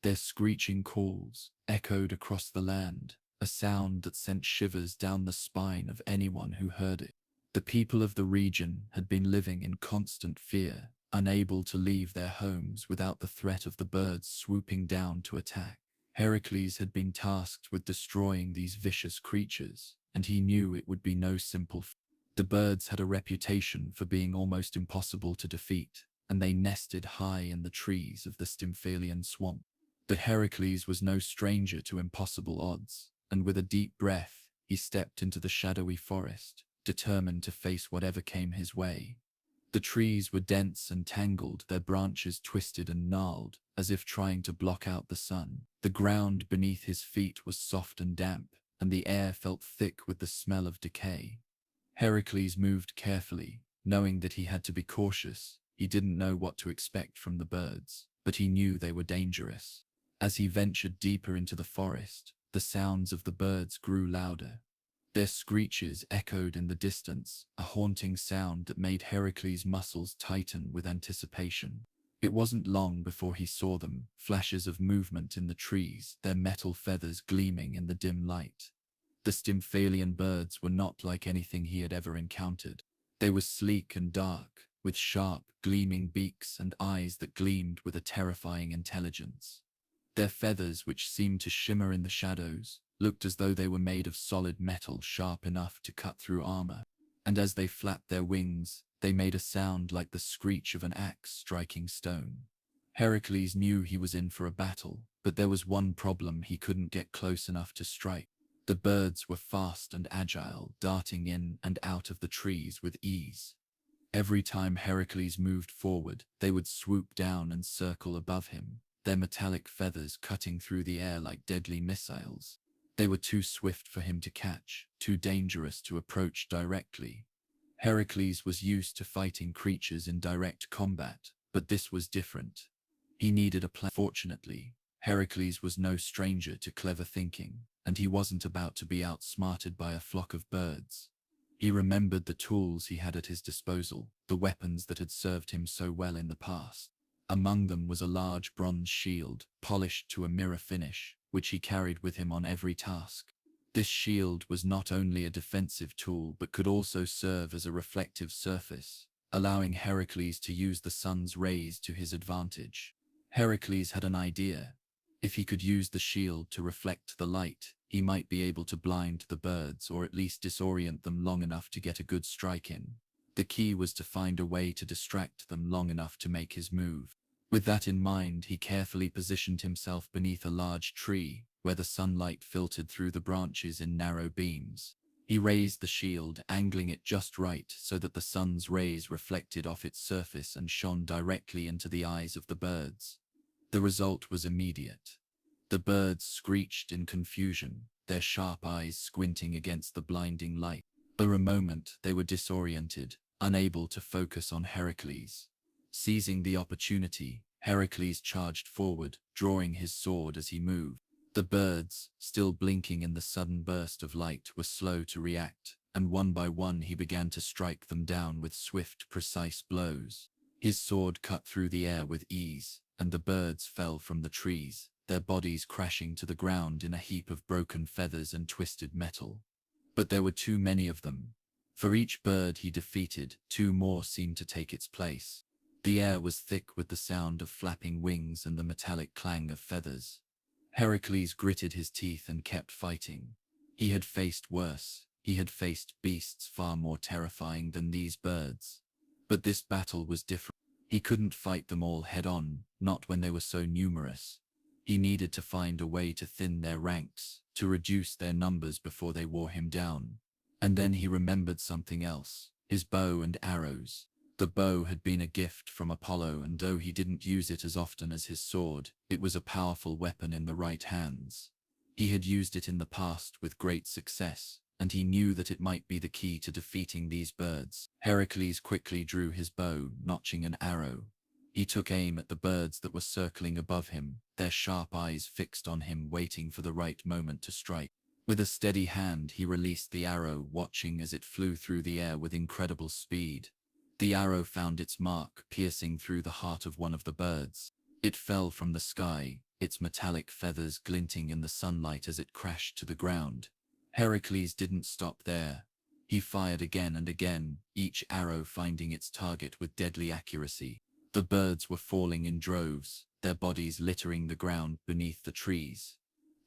Their screeching calls echoed across the land, a sound that sent shivers down the spine of anyone who heard it. The people of the region had been living in constant fear, unable to leave their homes without the threat of the birds swooping down to attack. Hercules had been tasked with destroying these vicious creatures, and he knew it would be no simple feat. The birds had a reputation for being almost impossible to defeat, and they nested high in the trees of the Stymphalian swamp. But Heracles was no stranger to impossible odds, and with a deep breath, he stepped into the shadowy forest, determined to face whatever came his way. The trees were dense and tangled, their branches twisted and gnarled, as if trying to block out the sun. The ground beneath his feet was soft and damp, and the air felt thick with the smell of decay. Heracles moved carefully, knowing that he had to be cautious. He didn't know what to expect from the birds, but he knew they were dangerous. As he ventured deeper into the forest, the sounds of the birds grew louder. Their screeches echoed in the distance, a haunting sound that made Heracles' muscles tighten with anticipation. It wasn't long before he saw them, flashes of movement in the trees, their metal feathers gleaming in the dim light. The Stymphalian birds were not like anything he had ever encountered. They were sleek and dark, with sharp, gleaming beaks and eyes that gleamed with a terrifying intelligence. Their feathers, which seemed to shimmer in the shadows, looked as though they were made of solid metal sharp enough to cut through armor. And as they flapped their wings, they made a sound like the screech of an axe striking stone. Heracles knew he was in for a battle, but there was one problem: he couldn't get close enough to strike. The birds were fast and agile, darting in and out of the trees with ease. Every time Heracles moved forward, they would swoop down and circle above him, their metallic feathers cutting through the air like deadly missiles. They were too swift for him to catch, too dangerous to approach directly. Heracles was used to fighting creatures in direct combat, but this was different. He needed a plan. Fortunately, Heracles was no stranger to clever thinking, and he wasn't about to be outsmarted by a flock of birds. He remembered the tools he had at his disposal, the weapons that had served him so well in the past. Among them was a large bronze shield, polished to a mirror finish, which he carried with him on every task. This shield was not only a defensive tool but could also serve as a reflective surface, allowing Heracles to use the sun's rays to his advantage. Heracles had an idea. If he could use the shield to reflect the light, he might be able to blind the birds or at least disorient them long enough to get a good strike in. The key was to find a way to distract them long enough to make his move. With that in mind, he carefully positioned himself beneath a large tree, where the sunlight filtered through the branches in narrow beams. He raised the shield, angling it just right so that the sun's rays reflected off its surface and shone directly into the eyes of the birds. The result was immediate. The birds screeched in confusion, their sharp eyes squinting against the blinding light. For a moment, they were disoriented, unable to focus on Heracles. Seizing the opportunity, Heracles charged forward, drawing his sword as he moved. The birds, still blinking in the sudden burst of light, were slow to react, and one by one he began to strike them down with swift, precise blows. His sword cut through the air with ease, and the birds fell from the trees, their bodies crashing to the ground in a heap of broken feathers and twisted metal. But there were too many of them. For each bird he defeated, two more seemed to take its place. The air was thick with the sound of flapping wings and the metallic clang of feathers. Heracles gritted his teeth and kept fighting. He had faced worse. He had faced beasts far more terrifying than these birds. But this battle was different. He couldn't fight them all head-on, not when they were so numerous. He needed to find a way to thin their ranks, to reduce their numbers before they wore him down. And then he remembered something else: his bow and arrows. The bow had been a gift from Apollo, and though he didn't use it as often as his sword, it was a powerful weapon in the right hands. He had used it in the past with great success, and he knew that it might be the key to defeating these birds. Heracles quickly drew his bow, notching an arrow. He took aim at the birds that were circling above him, their sharp eyes fixed on him, waiting for the right moment to strike. With a steady hand, he released the arrow, watching as it flew through the air with incredible speed. The arrow found its mark, piercing through the heart of one of the birds. It fell from the sky, its metallic feathers glinting in the sunlight as it crashed to the ground. Hercules didn't stop there. He fired again and again, each arrow finding its target with deadly accuracy. The birds were falling in droves, their bodies littering the ground beneath the trees.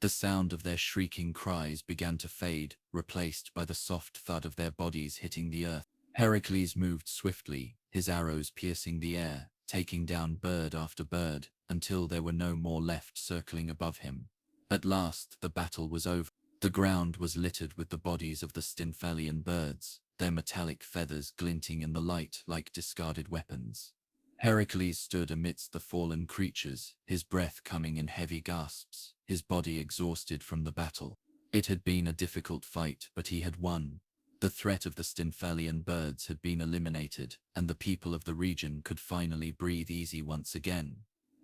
The sound of their shrieking cries began to fade, replaced by the soft thud of their bodies hitting the earth. Hercules moved swiftly, his arrows piercing the air, taking down bird after bird, until there were no more left circling above him. At last, the battle was over. The ground was littered with the bodies of the Stymphalian birds, their metallic feathers glinting in the light like discarded weapons. Hercules stood amidst the fallen creatures, his breath coming in heavy gasps, his body exhausted from the battle. It had been a difficult fight, but he had won. The threat of the Stymphalian birds had been eliminated, and the people of the region could finally breathe easy once again.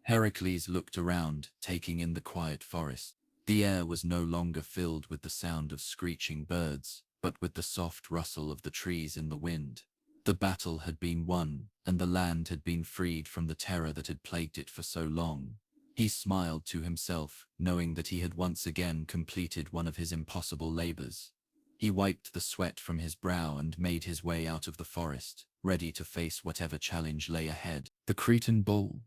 Hercules looked around, taking in the quiet forest. The air was no longer filled with the sound of screeching birds, but with the soft rustle of the trees in the wind. The battle had been won, and the land had been freed from the terror that had plagued it for so long. He smiled to himself, knowing that he had once again completed one of his impossible labors. He wiped the sweat from his brow and made his way out of the forest, ready to face whatever challenge lay ahead. The Cretan bull,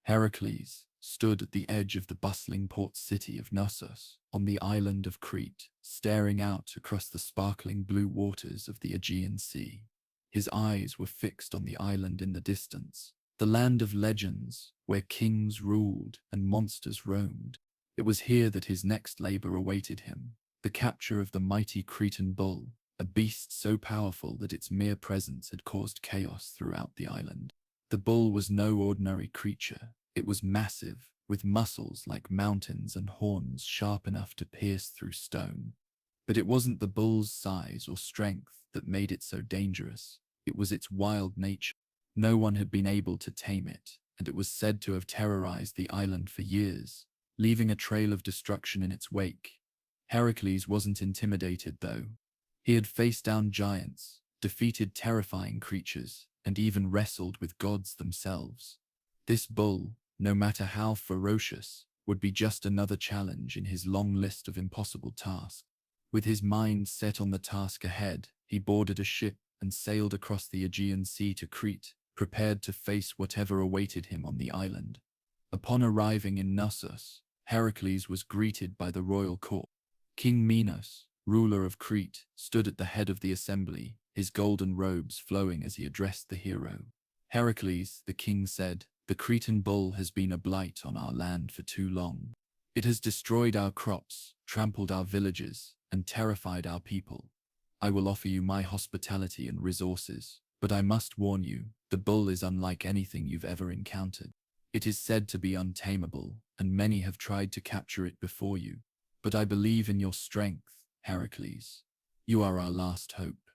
Hercules, stood at the edge of the bustling port city of Knossos, on the island of Crete, staring out across the sparkling blue waters of the Aegean Sea. His eyes were fixed on the island in the distance, the land of legends, where kings ruled and monsters roamed. It was here that his next labor awaited him, the capture of the mighty Cretan bull, a beast so powerful that its mere presence had caused chaos throughout the island. The bull was no ordinary creature. It was massive, with muscles like mountains and horns sharp enough to pierce through stone. But it wasn't the bull's size or strength that made it so dangerous. It was its wild nature. No one had been able to tame it, and it was said to have terrorized the island for years, leaving a trail of destruction in its wake. Hercules wasn't intimidated, though. He had faced down giants, defeated terrifying creatures, and even wrestled with gods themselves. This bull, no matter how ferocious, would be just another challenge in his long list of impossible tasks. With his mind set on the task ahead, he boarded a ship and sailed across the Aegean Sea to Crete, prepared to face whatever awaited him on the island. Upon arriving in Knossos, Hercules was greeted by the royal court. King Minos, ruler of Crete, stood at the head of the assembly, his golden robes flowing as he addressed the hero. Hercules, the king said, "The Cretan bull has been a blight on our land for too long. It has destroyed our crops, trampled our villages, and terrified our people. I will offer you my hospitality and resources, but I must warn you, the bull is unlike anything you've ever encountered. It is said to be untamable, and many have tried to capture it before you. But I believe in your strength, Hercules. You are our last hope."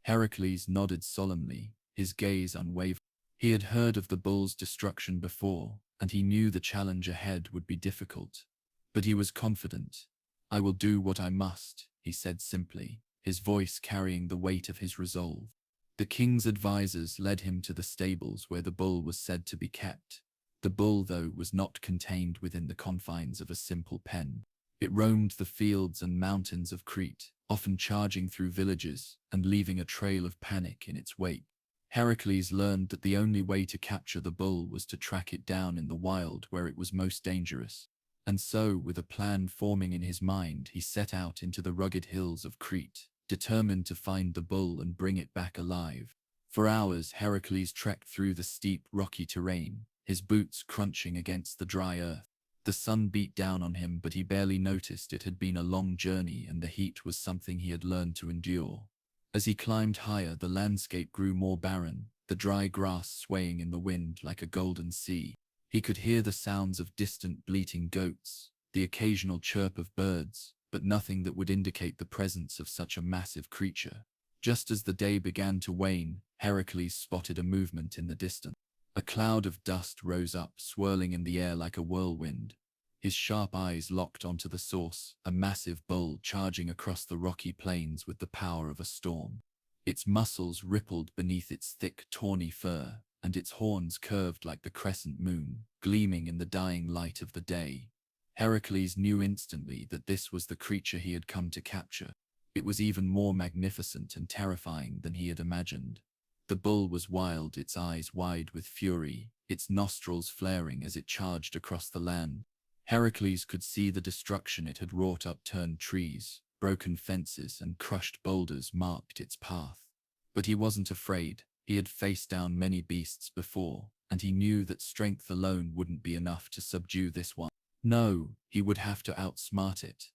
Hercules nodded solemnly, his gaze unwavering. He had heard of the bull's destruction before, and he knew the challenge ahead would be difficult. But he was confident. "I will do what I must," he said simply, his voice carrying the weight of his resolve. The king's advisors led him to the stables where the bull was said to be kept. The bull, though, was not contained within the confines of a simple pen. It roamed the fields and mountains of Crete, often charging through villages and leaving a trail of panic in its wake. Hercules learned that the only way to capture the bull was to track it down in the wild where it was most dangerous. And so, with a plan forming in his mind, he set out into the rugged hills of Crete, determined to find the bull and bring it back alive. For hours, Hercules trekked through the steep, rocky terrain, his boots crunching against the dry earth. The sun beat down on him, but he barely noticed. It had been a long journey, and the heat was something he had learned to endure. As he climbed higher, the landscape grew more barren, the dry grass swaying in the wind like a golden sea. He could hear the sounds of distant bleating goats, the occasional chirp of birds, but nothing that would indicate the presence of such a massive creature. Just as the day began to wane, Hercules spotted a movement in the distance. A cloud of dust rose up, swirling in the air like a whirlwind. His sharp eyes locked onto the source, a massive bull charging across the rocky plains with the power of a storm. Its muscles rippled beneath its thick, tawny fur, and its horns curved like the crescent moon, gleaming in the dying light of the day. Heracles knew instantly that this was the creature he had come to capture. It was even more magnificent and terrifying than he had imagined. The bull was wild, its eyes wide with fury, its nostrils flaring as it charged across the land. Heracles could see the destruction it had wrought. Upturned trees, broken fences, and crushed boulders marked its path. But he wasn't afraid. He had faced down many beasts before, and he knew that strength alone wouldn't be enough to subdue this one. No, he would have to outsmart it.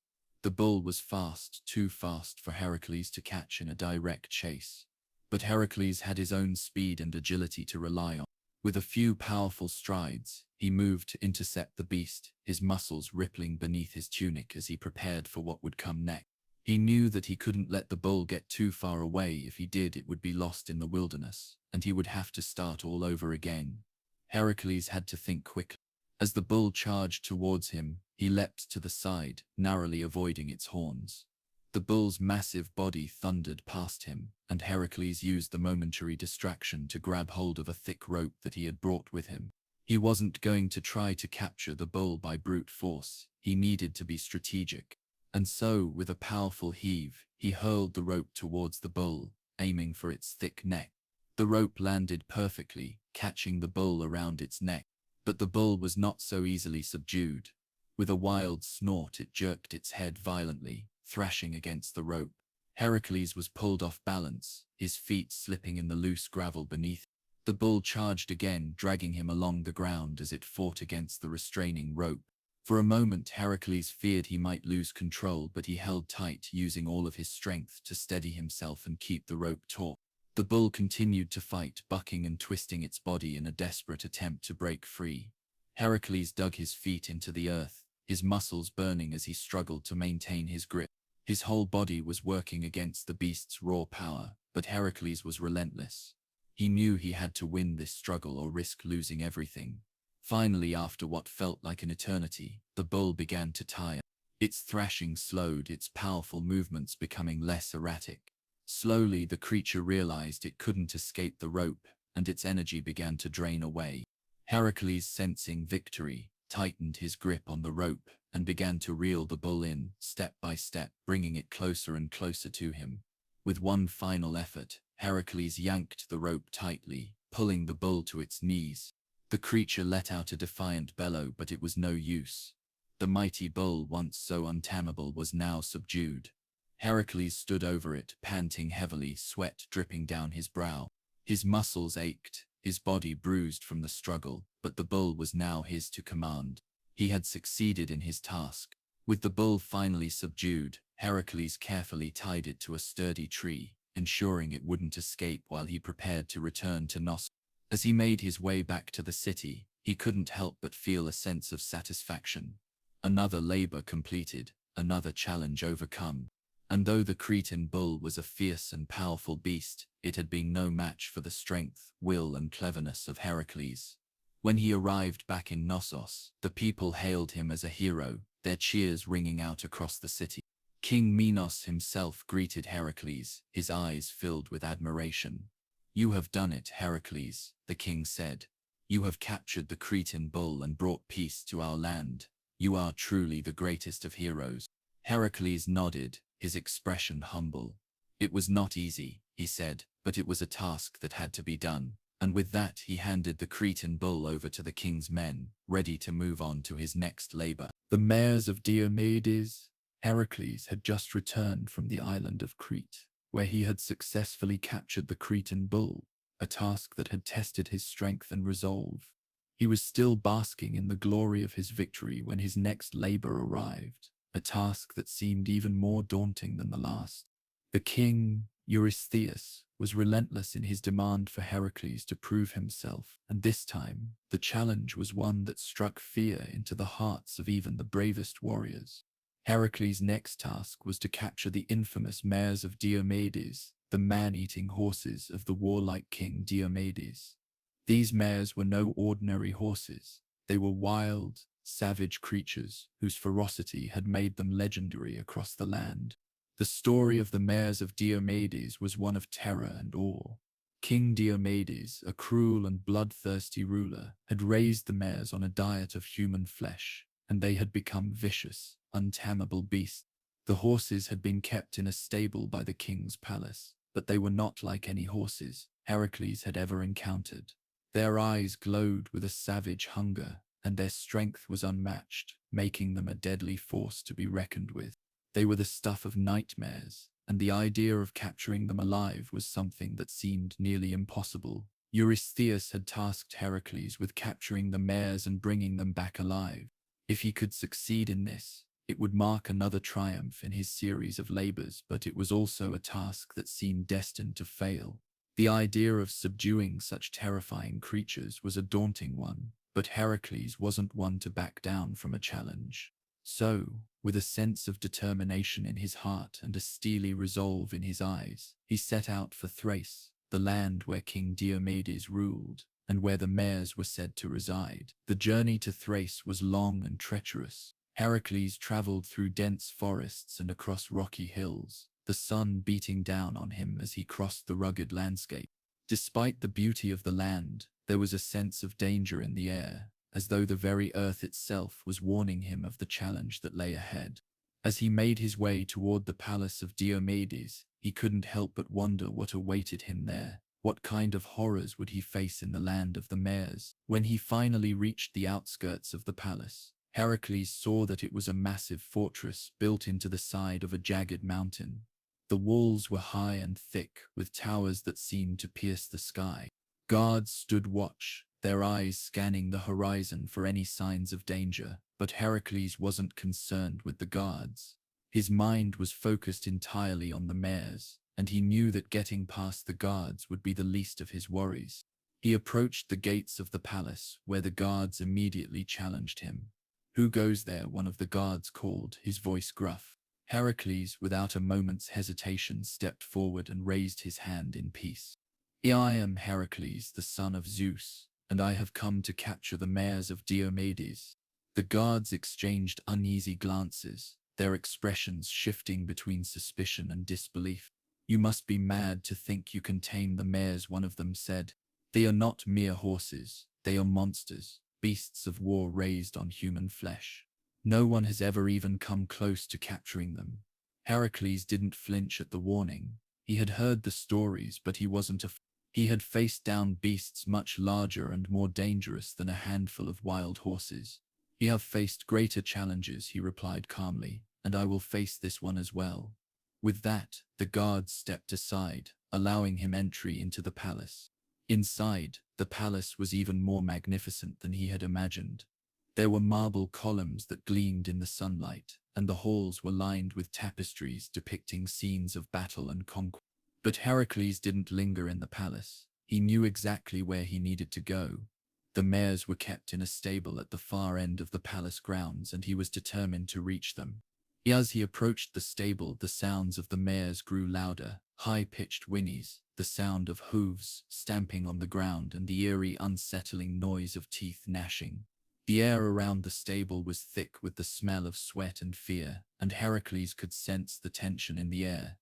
The bull was fast, too fast for Heracles to catch in a direct chase. But Heracles had his own speed and agility to rely on. With a few powerful strides, he moved to intercept the beast, his muscles rippling beneath his tunic as he prepared for what would come next. He knew that he couldn't let the bull get too far away. If he did, it would be lost in the wilderness, and he would have to start all over again. Heracles had to think quickly. As the bull charged towards him, he leapt to the side, narrowly avoiding its horns. The bull's massive body thundered past him, and Heracles used the momentary distraction to grab hold of a thick rope that he had brought with him. He wasn't going to try to capture the bull by brute force. He needed to be strategic. And so, with a powerful heave, he hurled the rope towards the bull, aiming for its thick neck. The rope landed perfectly, catching the bull around its neck. But the bull was not so easily subdued. With a wild snort, it jerked its head violently, thrashing against the rope. Heracles was pulled off balance, his feet slipping in the loose gravel beneath. The bull charged again, dragging him along the ground as it fought against the restraining rope. For a moment, Heracles feared he might lose control, but he held tight, using all of his strength to steady himself and keep the rope taut. The bull continued to fight, bucking and twisting its body in a desperate attempt to break free. Heracles dug his feet into the earth, his muscles burning as he struggled to maintain his grip. His whole body was working against the beast's raw power, but Heracles was relentless. He knew he had to win this struggle or risk losing everything. Finally, after what felt like an eternity, the bull began to tire. Its thrashing slowed, its powerful movements becoming less erratic. Slowly, the creature realized it couldn't escape the rope, and its energy began to drain away. Heracles, sensing victory, tightened his grip on the rope and began to reel the bull in, step by step, bringing it closer and closer to him. With one final effort, Heracles yanked the rope tightly, pulling the bull to its knees. The creature let out a defiant bellow, but it was no use. The mighty bull, once so untamable, was now subdued. Heracles stood over it, panting heavily, sweat dripping down his brow. His muscles ached, his body bruised from the struggle, but the bull was now his to command. He had succeeded in his task. With the bull finally subdued, Heracles carefully tied it to a sturdy tree, ensuring it wouldn't escape while he prepared to return to Knossos. As he made his way back to the city, he couldn't help but feel a sense of satisfaction. Another labor completed, another challenge overcome. And though the Cretan bull was a fierce and powerful beast, it had been no match for the strength, will, and cleverness of Heracles. When he arrived back in Knossos, the people hailed him as a hero, their cheers ringing out across the city. King Minos himself greeted Heracles, his eyes filled with admiration. "You have done it, Heracles," the king said. "You have captured the Cretan bull and brought peace to our land. You are truly the greatest of heroes." Heracles nodded, his expression humble. "It was not easy," he said, "but it was a task that had to be done." And with that, he handed the Cretan bull over to the king's men, ready to move on to his next labor. The mayors of Diomedes. Heracles had just returned from the island of Crete, where he had successfully captured the Cretan bull, a task that had tested his strength and resolve. He was still basking in the glory of his victory when his next labor arrived, a task that seemed even more daunting than the last. The king, Eurystheus, was relentless in his demand for Heracles to prove himself, and this time, the challenge was one that struck fear into the hearts of even the bravest warriors. Heracles' next task was to capture the infamous mares of Diomedes, the man-eating horses of the warlike king Diomedes. These mares were no ordinary horses. They were wild, savage creatures whose ferocity had made them legendary across the land. The story of the mares of Diomedes was one of terror and awe. King Diomedes, a cruel and bloodthirsty ruler, had raised the mares on a diet of human flesh, and they had become vicious, untamable beasts. The horses had been kept in a stable by the king's palace, but they were not like any horses Hercules had ever encountered. Their eyes glowed with a savage hunger, and their strength was unmatched, making them a deadly force to be reckoned with. They were the stuff of nightmares, and the idea of capturing them alive was something that seemed nearly impossible. Eurystheus had tasked Heracles with capturing the mares and bringing them back alive. If he could succeed in this, it would mark another triumph in his series of labors, but it was also a task that seemed destined to fail. The idea of subduing such terrifying creatures was a daunting one, but Heracles wasn't one to back down from a challenge. So, with a sense of determination in his heart and a steely resolve in his eyes, he set out for Thrace, the land where King Diomedes ruled, and where the mares were said to reside. The journey to Thrace was long and treacherous. Heracles traveled through dense forests and across rocky hills, the sun beating down on him as he crossed the rugged landscape. Despite the beauty of the land, there was a sense of danger in the air, as though the very earth itself was warning him of the challenge that lay ahead. As he made his way toward the palace of Diomedes, he couldn't help but wonder what awaited him there. What kind of horrors would he face in the land of the mares? When he finally reached the outskirts of the palace, Heracles saw that it was a massive fortress built into the side of a jagged mountain. The walls were high and thick, with towers that seemed to pierce the sky. Guards stood watch, their eyes scanning the horizon for any signs of danger, but Heracles wasn't concerned with the guards. His mind was focused entirely on the mares, and he knew that getting past the guards would be the least of his worries. He approached the gates of the palace, where the guards immediately challenged him. "Who goes there?" one of the guards called, his voice gruff. Heracles, without a moment's hesitation, stepped forward and raised his hand in peace. "I am Heracles, the son of Zeus, and I have come to capture the mares of Diomedes." The guards exchanged uneasy glances, their expressions shifting between suspicion and disbelief. "You must be mad to think you can tame the mares," one of them said. "They are not mere horses, they are monsters, beasts of war raised on human flesh. No one has ever even come close to capturing them." Heracles didn't flinch at the warning. He had heard the stories, but he wasn't afraid. He had faced down beasts much larger and more dangerous than a handful of wild horses. "You have faced greater challenges," he replied calmly, "and I will face this one as well." With that, the guards stepped aside, allowing him entry into the palace. Inside, the palace was even more magnificent than he had imagined. There were marble columns that gleamed in the sunlight, and the halls were lined with tapestries depicting scenes of battle and conquest. But Heracles didn't linger in the palace. He knew exactly where he needed to go. The mares were kept in a stable at the far end of the palace grounds, and he was determined to reach them. As he approached the stable, the sounds of the mares grew louder, high-pitched whinnies, the sound of hooves stamping on the ground, and the eerie, unsettling noise of teeth gnashing. The air around the stable was thick with the smell of sweat and fear, and Heracles could sense the tension in the air.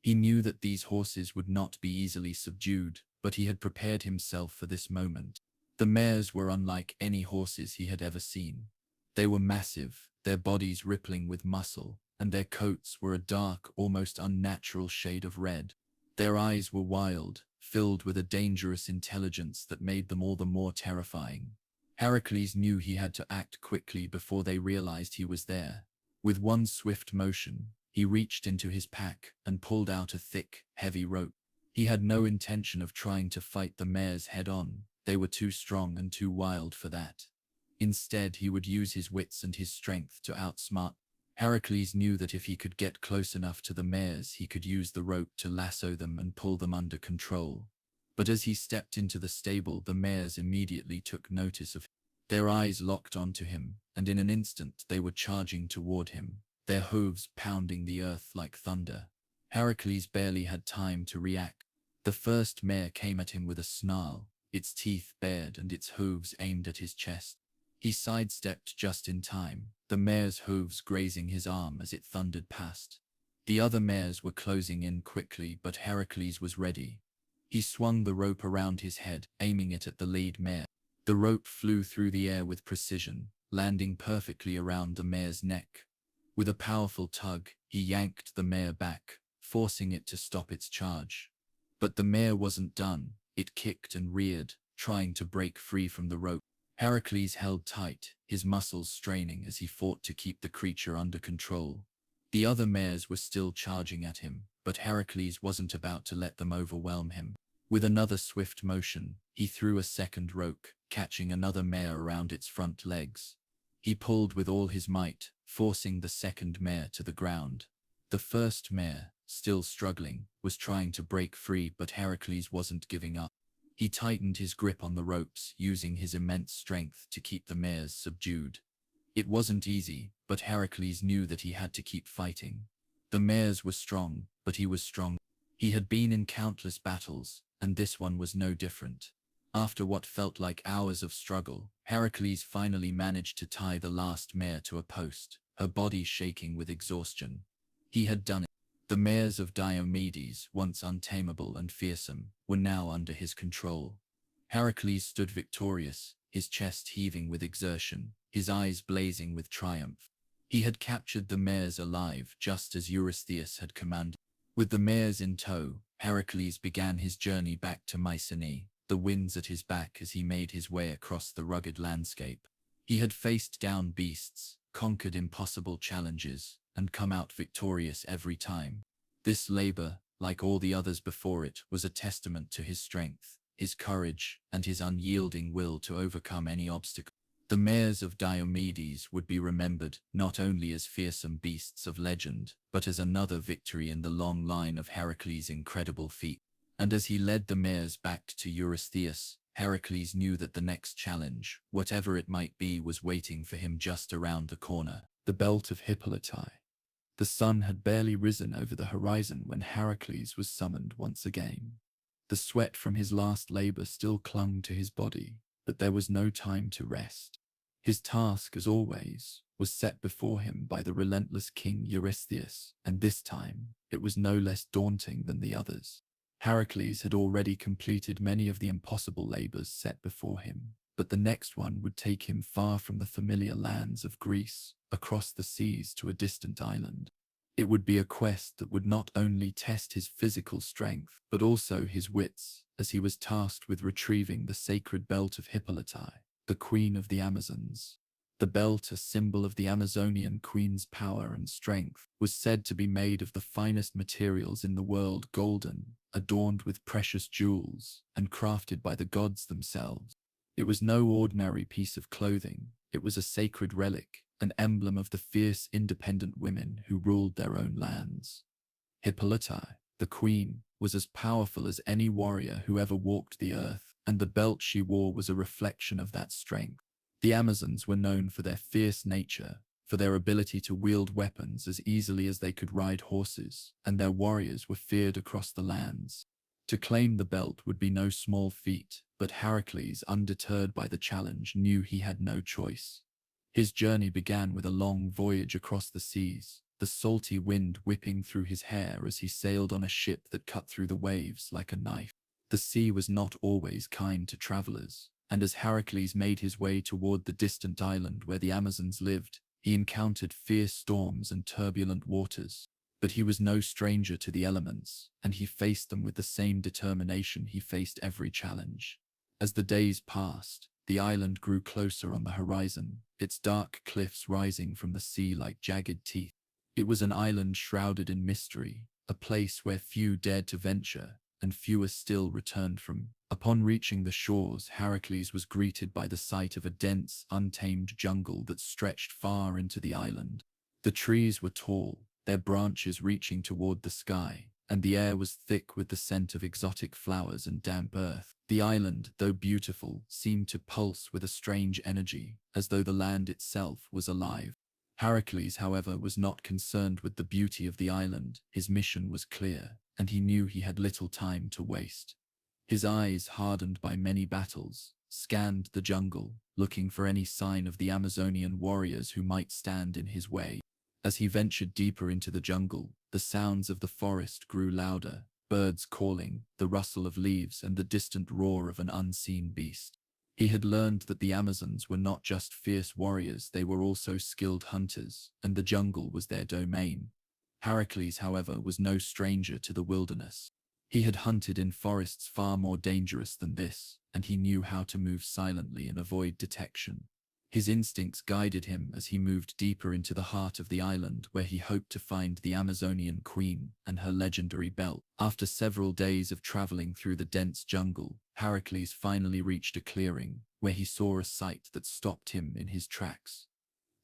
He knew that these horses would not be easily subdued, but he had prepared himself for this moment. The mares were unlike any horses he had ever seen. They were massive, their bodies rippling with muscle, and their coats were a dark, almost unnatural shade of red. Their eyes were wild, filled with a dangerous intelligence that made them all the more terrifying. Heracles knew he had to act quickly before they realized he was there. With one swift motion, he reached into his pack and pulled out a thick, heavy rope. He had no intention of trying to fight the mares head-on. They were too strong and too wild for that. Instead, he would use his wits and his strength to outsmart. Heracles knew that if he could get close enough to the mares, he could use the rope to lasso them and pull them under control. But as he stepped into the stable, the mares immediately took notice of him. Their eyes locked onto him, and in an instant they were charging toward him, their hooves pounding the earth like thunder. Heracles barely had time to react. The first mare came at him with a snarl, its teeth bared and its hooves aimed at his chest. He sidestepped just in time, the mare's hooves grazing his arm as it thundered past. The other mares were closing in quickly, but Hercules was ready. He swung the rope around his head, aiming it at the lead mare. The rope flew through the air with precision, landing perfectly around the mare's neck. With a powerful tug, he yanked the mare back, forcing it to stop its charge. But the mare wasn't done. It kicked and reared, trying to break free from the rope. Heracles held tight, his muscles straining as he fought to keep the creature under control. The other mares were still charging at him, but Heracles wasn't about to let them overwhelm him. With another swift motion, he threw a second rope, catching another mare around its front legs. He pulled with all his might, forcing the second mare to the ground. The first mare, still struggling, was trying to break free, but Heracles wasn't giving up. He tightened his grip on the ropes, using his immense strength to keep the mares subdued. It wasn't easy, but Heracles knew that he had to keep fighting. The mares were strong, but he was strong. He had been in countless battles, and this one was no different. After what felt like hours of struggle, Heracles finally managed to tie the last mare to a post, her body shaking with exhaustion. He had done it. The mares of Diomedes, once untamable and fearsome, were now under his control. Heracles stood victorious, his chest heaving with exertion, his eyes blazing with triumph. He had captured the mares alive, just as Eurystheus had commanded. With the mares in tow, Heracles began his journey back to Mycenae, the winds at his back as he made his way across the rugged landscape. He had faced down beasts, conquered impossible challenges, and come out victorious every time. This labor, like all the others before it, was a testament to his strength, his courage, and his unyielding will to overcome any obstacle. The mares of Diomedes would be remembered not only as fearsome beasts of legend, but as another victory in the long line of Heracles' incredible feats. And as he led the mares back to Eurystheus, Heracles knew that the next challenge, whatever it might be, was waiting for him just around the corner. The belt of Hippolotai. The sun had barely risen over the horizon when Heracles was summoned once again. The sweat from his last labor still clung to his body, but there was no time to rest. His task, as always, was set before him by the relentless King Eurystheus, and this time it was no less daunting than the others. Heracles had already completed many of the impossible labors set before him, but the next one would take him far from the familiar lands of Greece, across the seas to a distant island. It would be a quest that would not only test his physical strength, but also his wits, as he was tasked with retrieving the sacred belt of Hippolotai, the queen of the Amazons. The belt, a symbol of the Amazonian queen's power and strength, was said to be made of the finest materials in the world, golden, adorned with precious jewels, and crafted by the gods themselves. It was no ordinary piece of clothing. It was a sacred relic, an emblem of the fierce, independent women who ruled their own lands. Hippolyta, the queen, was as powerful as any warrior who ever walked the earth, and the belt she wore was a reflection of that strength. The Amazons were known for their fierce nature, for their ability to wield weapons as easily as they could ride horses, and their warriors were feared across the lands. To claim the belt would be no small feat, but Heracles, undeterred by the challenge, knew he had no choice. His journey began with a long voyage across the seas, the salty wind whipping through his hair as he sailed on a ship that cut through the waves like a knife. The sea was not always kind to travelers, and as Heracles made his way toward the distant island where the Amazons lived, he encountered fierce storms and turbulent waters. But he was no stranger to the elements, and he faced them with the same determination he faced every challenge. As the days passed, the island grew closer on the horizon, its dark cliffs rising from the sea like jagged teeth. It was an island shrouded in mystery, a place where few dared to venture, and fewer still returned from. Upon reaching the shores, Heracles was greeted by the sight of a dense, untamed jungle that stretched far into the island. The trees were tall, their branches reaching toward the sky, and the air was thick with the scent of exotic flowers and damp earth. The island, though beautiful, seemed to pulse with a strange energy, as though the land itself was alive. Heracles, however, was not concerned with the beauty of the island. His mission was clear, and he knew he had little time to waste. His eyes, hardened by many battles, scanned the jungle, looking for any sign of the Amazonian warriors who might stand in his way. As he ventured deeper into the jungle, the sounds of the forest grew louder, birds calling, the rustle of leaves, and the distant roar of an unseen beast. He had learned that the Amazons were not just fierce warriors, they were also skilled hunters, and the jungle was their domain. Hercules, however, was no stranger to the wilderness. He had hunted in forests far more dangerous than this, and he knew how to move silently and avoid detection. His instincts guided him as he moved deeper into the heart of the island, where he hoped to find the Amazonian queen and her legendary belt. After several days of traveling through the dense jungle, Hercules finally reached a clearing, where he saw a sight that stopped him in his tracks.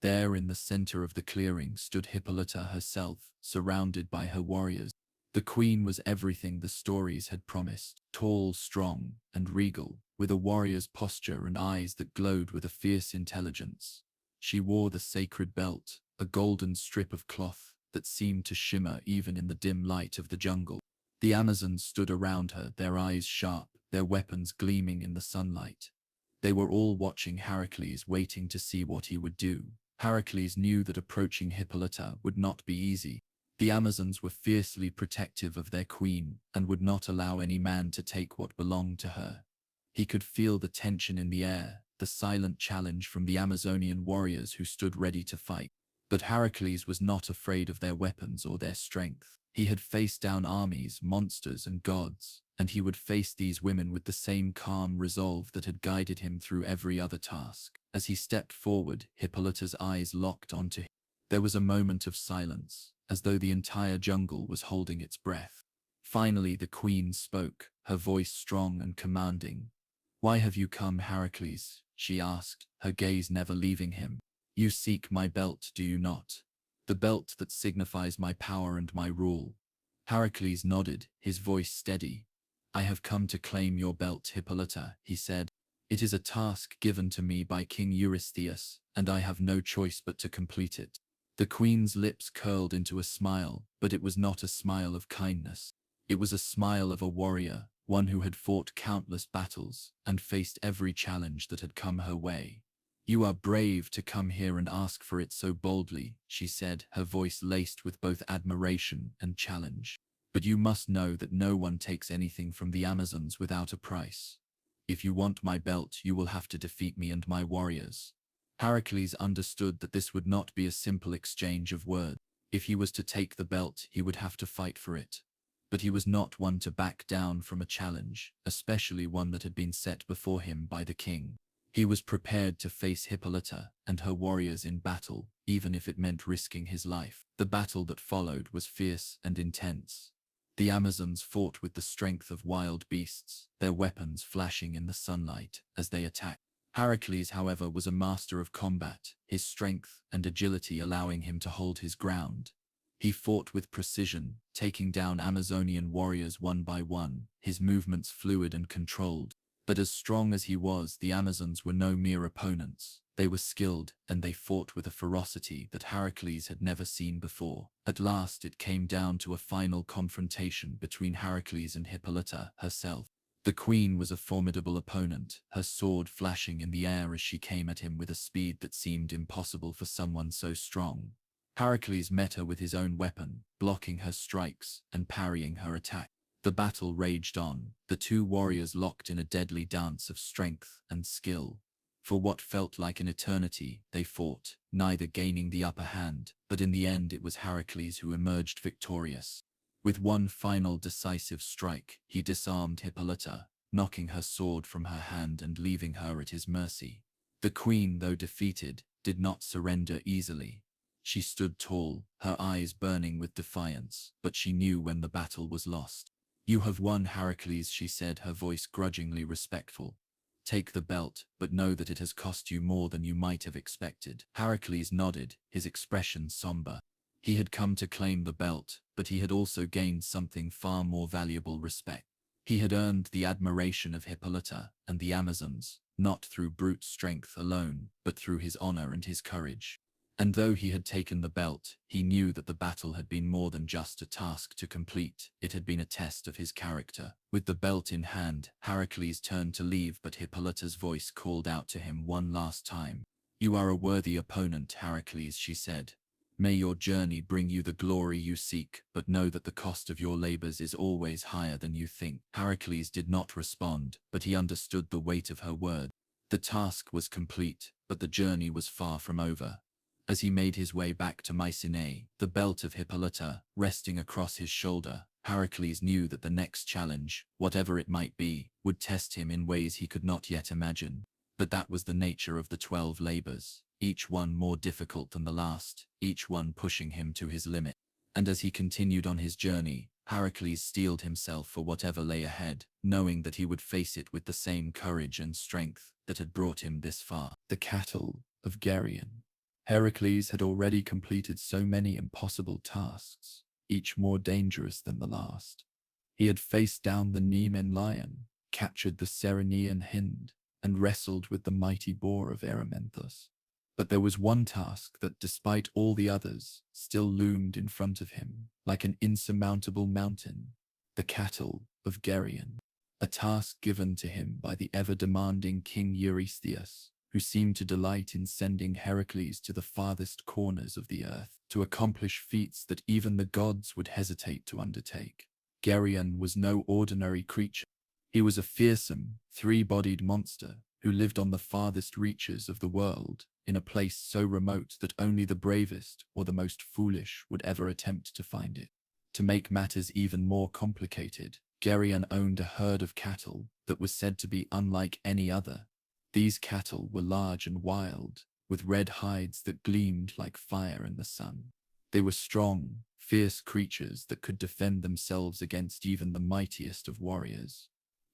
There in the center of the clearing stood Hippolyta herself, surrounded by her warriors. The queen was everything the stories had promised, tall, strong, and regal, with a warrior's posture and eyes that glowed with a fierce intelligence. She wore the sacred belt, a golden strip of cloth that seemed to shimmer even in the dim light of the jungle. The Amazons stood around her, their eyes sharp, their weapons gleaming in the sunlight. They were all watching Hercules, waiting to see what he would do. Hercules knew that approaching Hippolyta would not be easy. The Amazons were fiercely protective of their queen and would not allow any man to take what belonged to her. He could feel the tension in the air, the silent challenge from the Amazonian warriors who stood ready to fight. But Hercules was not afraid of their weapons or their strength. He had faced down armies, monsters, and gods, and he would face these women with the same calm resolve that had guided him through every other task. As he stepped forward, Hippolyta's eyes locked onto him. There was a moment of silence, as though the entire jungle was holding its breath. Finally, the queen spoke, her voice strong and commanding. "Why have you come, Hercules?" she asked, her gaze never leaving him. "You seek my belt, do you not? The belt that signifies my power and my rule." Hercules nodded, his voice steady. "I have come to claim your belt, Hippolyta," he said. "It is a task given to me by King Eurystheus, and I have no choice but to complete it." The queen's lips curled into a smile, but it was not a smile of kindness. It was a smile of a warrior, one who had fought countless battles and faced every challenge that had come her way. "You are brave to come here and ask for it so boldly," she said, her voice laced with both admiration and challenge. "But you must know that no one takes anything from the Amazons without a price. If you want my belt, you will have to defeat me and my warriors." Hercules understood that this would not be a simple exchange of words. If he was to take the belt, he would have to fight for it. But he was not one to back down from a challenge, especially one that had been set before him by the king. He was prepared to face Hippolyta and her warriors in battle, even if it meant risking his life. The battle that followed was fierce and intense. The Amazons fought with the strength of wild beasts, their weapons flashing in the sunlight as they attacked. Hercules, however, was a master of combat, his strength and agility allowing him to hold his ground. He fought with precision, taking down Amazonian warriors one by one, his movements fluid and controlled. But as strong as he was, the Amazons were no mere opponents. They were skilled, and they fought with a ferocity that Hercules had never seen before. At last it came down to a final confrontation between Hercules and Hippolyta herself. The queen was a formidable opponent, her sword flashing in the air as she came at him with a speed that seemed impossible for someone so strong. Hercules met her with his own weapon, blocking her strikes and parrying her attack. The battle raged on, the two warriors locked in a deadly dance of strength and skill. For what felt like an eternity, they fought, neither gaining the upper hand, but in the end it was Hercules who emerged victorious. With one final decisive strike, he disarmed Hippolyta, knocking her sword from her hand and leaving her at his mercy. The queen, though defeated, did not surrender easily. She stood tall, her eyes burning with defiance, but she knew when the battle was lost. "You have won, Hercules," she said, her voice grudgingly respectful. "Take the belt, but know that it has cost you more than you might have expected." Hercules nodded, his expression somber. He had come to claim the belt, but he had also gained something far more valuable: respect. He had earned the admiration of Hippolyta and the Amazons, not through brute strength alone, but through his honor and his courage. And though he had taken the belt, he knew that the battle had been more than just a task to complete. It had been a test of his character. With the belt in hand, Hercules turned to leave, but Hippolyta's voice called out to him one last time. "You are a worthy opponent, Hercules," she said. May your journey bring you the glory you seek, but know that the cost of your labors is always higher than you think. Hercules did not respond, but he understood the weight of her word. The task was complete, but the journey was far from over. As he made his way back to Mycenae, the belt of Hippolyta resting across his shoulder, Heracles knew that the next challenge, whatever it might be, would test him in ways he could not yet imagine. But that was the nature of the 12 labors, each one more difficult than the last, each one pushing him to his limit. And as he continued on his journey, Heracles steeled himself for whatever lay ahead, knowing that he would face it with the same courage and strength that had brought him this far. The cattle of Geryon. Heracles had already completed so many impossible tasks, each more dangerous than the last. He had faced down the Nemean lion, captured the Ceryneian hind, and wrestled with the mighty boar of Erymanthus. But there was one task that, despite all the others, still loomed in front of him, like an insurmountable mountain: the cattle of Geryon. A task given to him by the ever-demanding King Eurystheus, who seemed to delight in sending Heracles to the farthest corners of the earth to accomplish feats that even the gods would hesitate to undertake. Geryon was no ordinary creature. He was a fearsome, three-bodied monster who lived on the farthest reaches of the world, in a place so remote that only the bravest or the most foolish would ever attempt to find it. To make matters even more complicated, Geryon owned a herd of cattle that was said to be unlike any other. These cattle were large and wild, with red hides that gleamed like fire in the sun. They were strong, fierce creatures that could defend themselves against even the mightiest of warriors.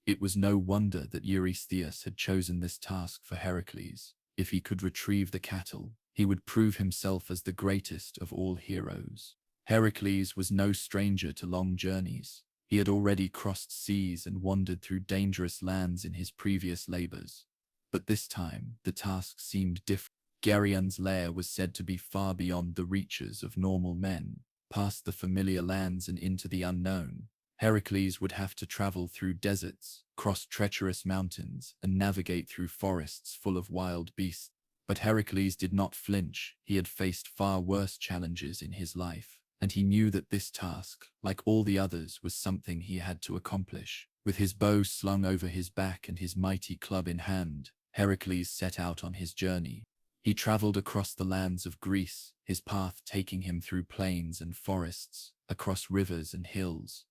It was no wonder that Eurystheus had chosen this task for Heracles. If he could retrieve the cattle, he would prove himself as the greatest of all heroes. Heracles was no stranger to long journeys. He had already crossed seas and wandered through dangerous lands in his previous labors. But this time, the task seemed different. Geryon's lair was said to be far beyond the reaches of normal men, past the familiar lands and into the unknown. Heracles would have to travel through deserts, cross treacherous mountains, and navigate through forests full of wild beasts. But Heracles did not flinch. He had faced far worse challenges in his life, and he knew that this task, like all the others, was something he had to accomplish. With his bow slung over his back and his mighty club in hand, Heracles set out on his journey. He traveled across the lands of Greece, his path taking him through plains and forests, across rivers and hills.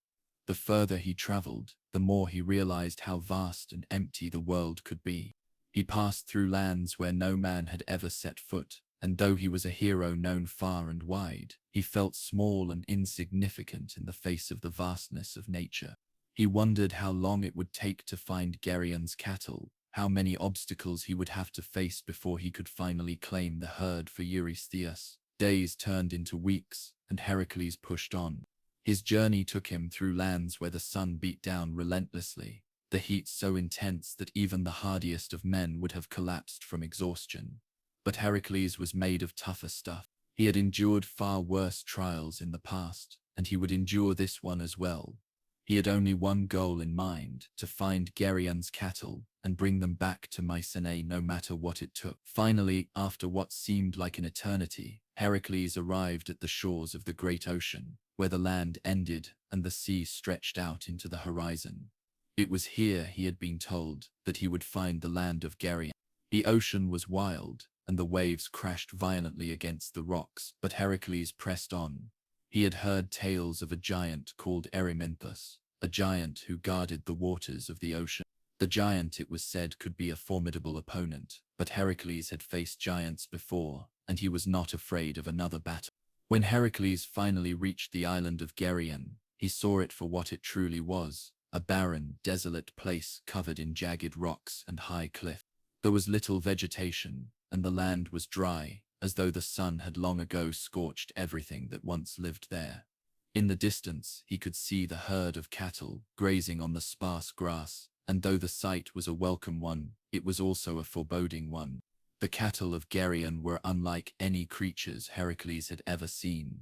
The further he traveled, the more he realized how vast and empty the world could be. He passed through lands where no man had ever set foot, and though he was a hero known far and wide, he felt small and insignificant in the face of the vastness of nature. He wondered how long it would take to find Geryon's cattle, how many obstacles he would have to face before he could finally claim the herd for Eurystheus. Days turned into weeks, and Heracles pushed on. His journey took him through lands where the sun beat down relentlessly, the heat so intense that even the hardiest of men would have collapsed from exhaustion. But Heracles was made of tougher stuff. He had endured far worse trials in the past, and he would endure this one as well. He had only one goal in mind: to find Geryon's cattle and bring them back to Mycenae no matter what it took. Finally, after what seemed like an eternity, Heracles arrived at the shores of the great ocean, where the land ended and the sea stretched out into the horizon. It was here, he had been told, that he would find the land of Geryon. The ocean was wild, and the waves crashed violently against the rocks, but Heracles pressed on. He had heard tales of a giant called Erymanthus, a giant who guarded the waters of the ocean. The giant, it was said, could be a formidable opponent, but Heracles had faced giants before, and he was not afraid of another battle. When Heracles finally reached the island of Geryon, he saw it for what it truly was: a barren, desolate place covered in jagged rocks and high cliffs. There was little vegetation, and the land was dry, as though the sun had long ago scorched everything that once lived there. In the distance, he could see the herd of cattle grazing on the sparse grass, and though the sight was a welcome one, it was also a foreboding one. The cattle of Geryon were unlike any creatures Heracles had ever seen.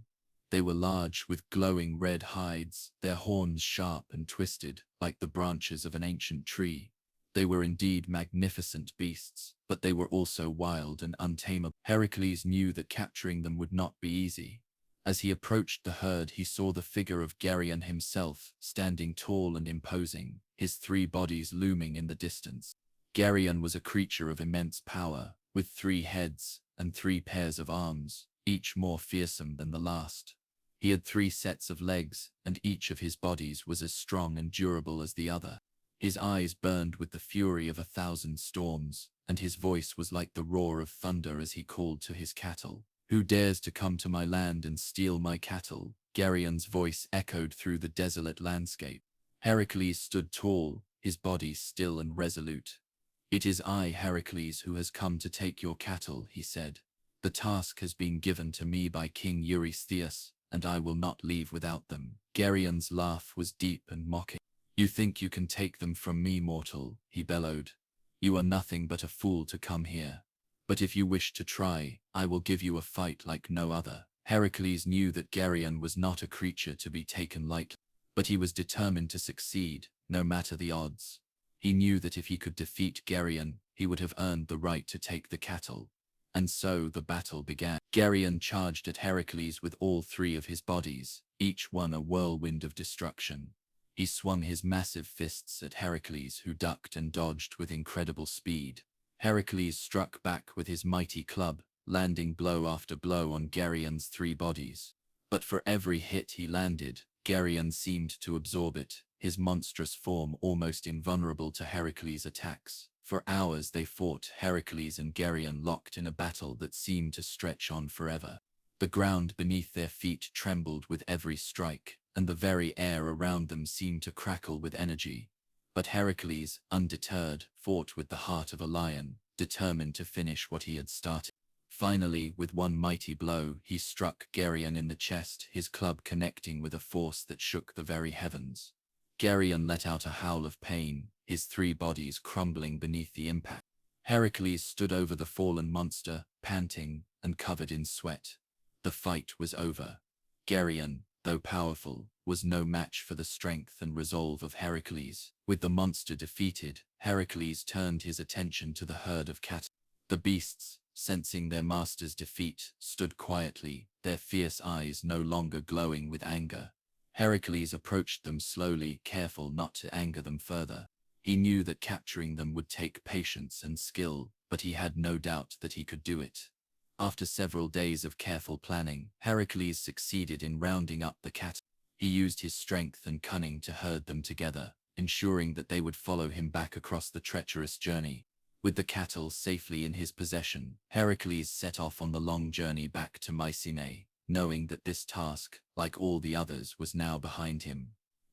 They were large, with glowing red hides, their horns sharp and twisted, like the branches of an ancient tree. They were indeed magnificent beasts, but they were also wild and untamable. Hercules knew that capturing them would not be easy. As he approached the herd, he saw the figure of Geryon himself, standing tall and imposing, his three bodies looming in the distance. Geryon was a creature of immense power, with 3 heads and 3 pairs of arms, each more fearsome than the last. He had 3 sets of legs, and each of his bodies was as strong and durable as the other. His eyes burned with the fury of 1,000 storms, and his voice was like the roar of thunder as he called to his cattle. "Who dares to come to my land and steal my cattle?" Geryon's voice echoed through the desolate landscape. Heracles stood tall, his body still and resolute. "It is I, Heracles, who has come to take your cattle," he said. "The task has been given to me by King Eurystheus, and I will not leave without them." Geryon's laugh was deep and mocking. "You think you can take them from me, mortal," he bellowed. "You are nothing but a fool to come here. But if you wish to try, I will give you a fight like no other." Heracles knew that Geryon was not a creature to be taken lightly, but he was determined to succeed, no matter the odds. He knew that if he could defeat Geryon, he would have earned the right to take the cattle. And so the battle began. Geryon charged at Heracles with all 3 of his bodies, each one a whirlwind of destruction. He swung his massive fists at Heracles, who ducked and dodged with incredible speed. Heracles struck back with his mighty club, landing blow after blow on Geryon's 3 bodies. But for every hit he landed, Geryon seemed to absorb it, his monstrous form almost invulnerable to Heracles' attacks. For hours they fought, Heracles and Geryon locked in a battle that seemed to stretch on forever. The ground beneath their feet trembled with every strike, and the very air around them seemed to crackle with energy. But Heracles, undeterred, fought with the heart of a lion, determined to finish what he had started. Finally, with one mighty blow, he struck Geryon in the chest, his club connecting with a force that shook the very heavens. Geryon let out a howl of pain, his 3 bodies crumbling beneath the impact. Heracles stood over the fallen monster, panting and covered in sweat. The fight was over. Geryon, though powerful, was no match for the strength and resolve of Heracles. With the monster defeated, Heracles turned his attention to the herd of cattle. The beasts, sensing their master's defeat, stood quietly, their fierce eyes no longer glowing with anger. Heracles approached them slowly, careful not to anger them further. He knew that capturing them would take patience and skill, but he had no doubt that he could do it. After several days of careful planning, Heracles succeeded in rounding up the cattle. He used his strength and cunning to herd them together, ensuring that they would follow him back across the treacherous journey. With the cattle safely in his possession, Heracles set off on the long journey back to Mycenae, knowing that this task, like all the others, was now behind him.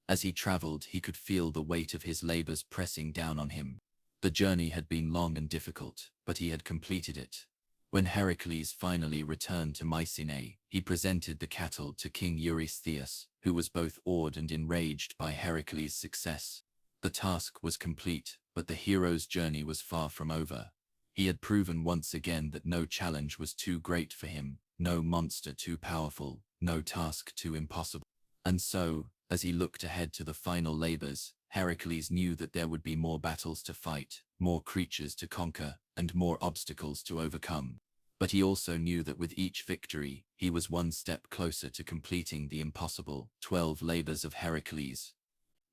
As he traveled, he could feel the weight of his labors pressing down on him. The journey had been long and difficult, but he had completed it. When Heracles finally returned to Mycenae, he presented the cattle to King Eurystheus, who was both awed and enraged by Heracles' success. The task was complete, but the hero's journey was far from over. He had proven once again that no challenge was too great for him, no monster too powerful, no task too impossible. And so, as he looked ahead to the final labors, Heracles knew that there would be more battles to fight, more creatures to conquer, and more obstacles to overcome. But he also knew that with each victory, he was one step closer to completing the impossible 12 labors of Heracles.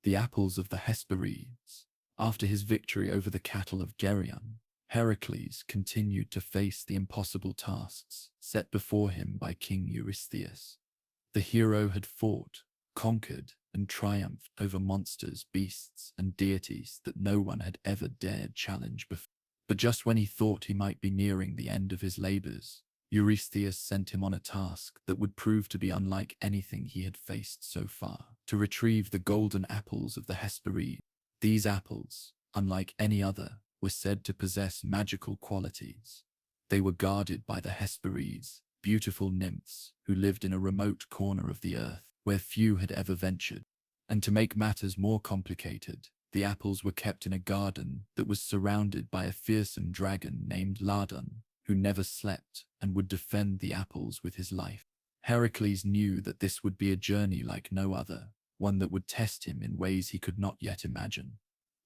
The apples of the Hesperides. After his victory over the cattle of Geryon, Heracles continued to face the impossible tasks set before him by King Eurystheus. The hero had fought, conquered, and triumphed over monsters, beasts, and deities that no one had ever dared challenge before. But just when he thought he might be nearing the end of his labors, Eurystheus sent him on a task that would prove to be unlike anything he had faced so far: to retrieve the golden apples of the Hesperides. These apples, unlike any other, were said to possess magical qualities. They were guarded by the Hesperides, beautiful nymphs who lived in a remote corner of the earth where few had ever ventured. And to make matters more complicated, the apples were kept in a garden that was surrounded by a fearsome dragon named Ladon, who never slept and would defend the apples with his life. Heracles knew that this would be a journey like no other, one that would test him in ways he could not yet imagine.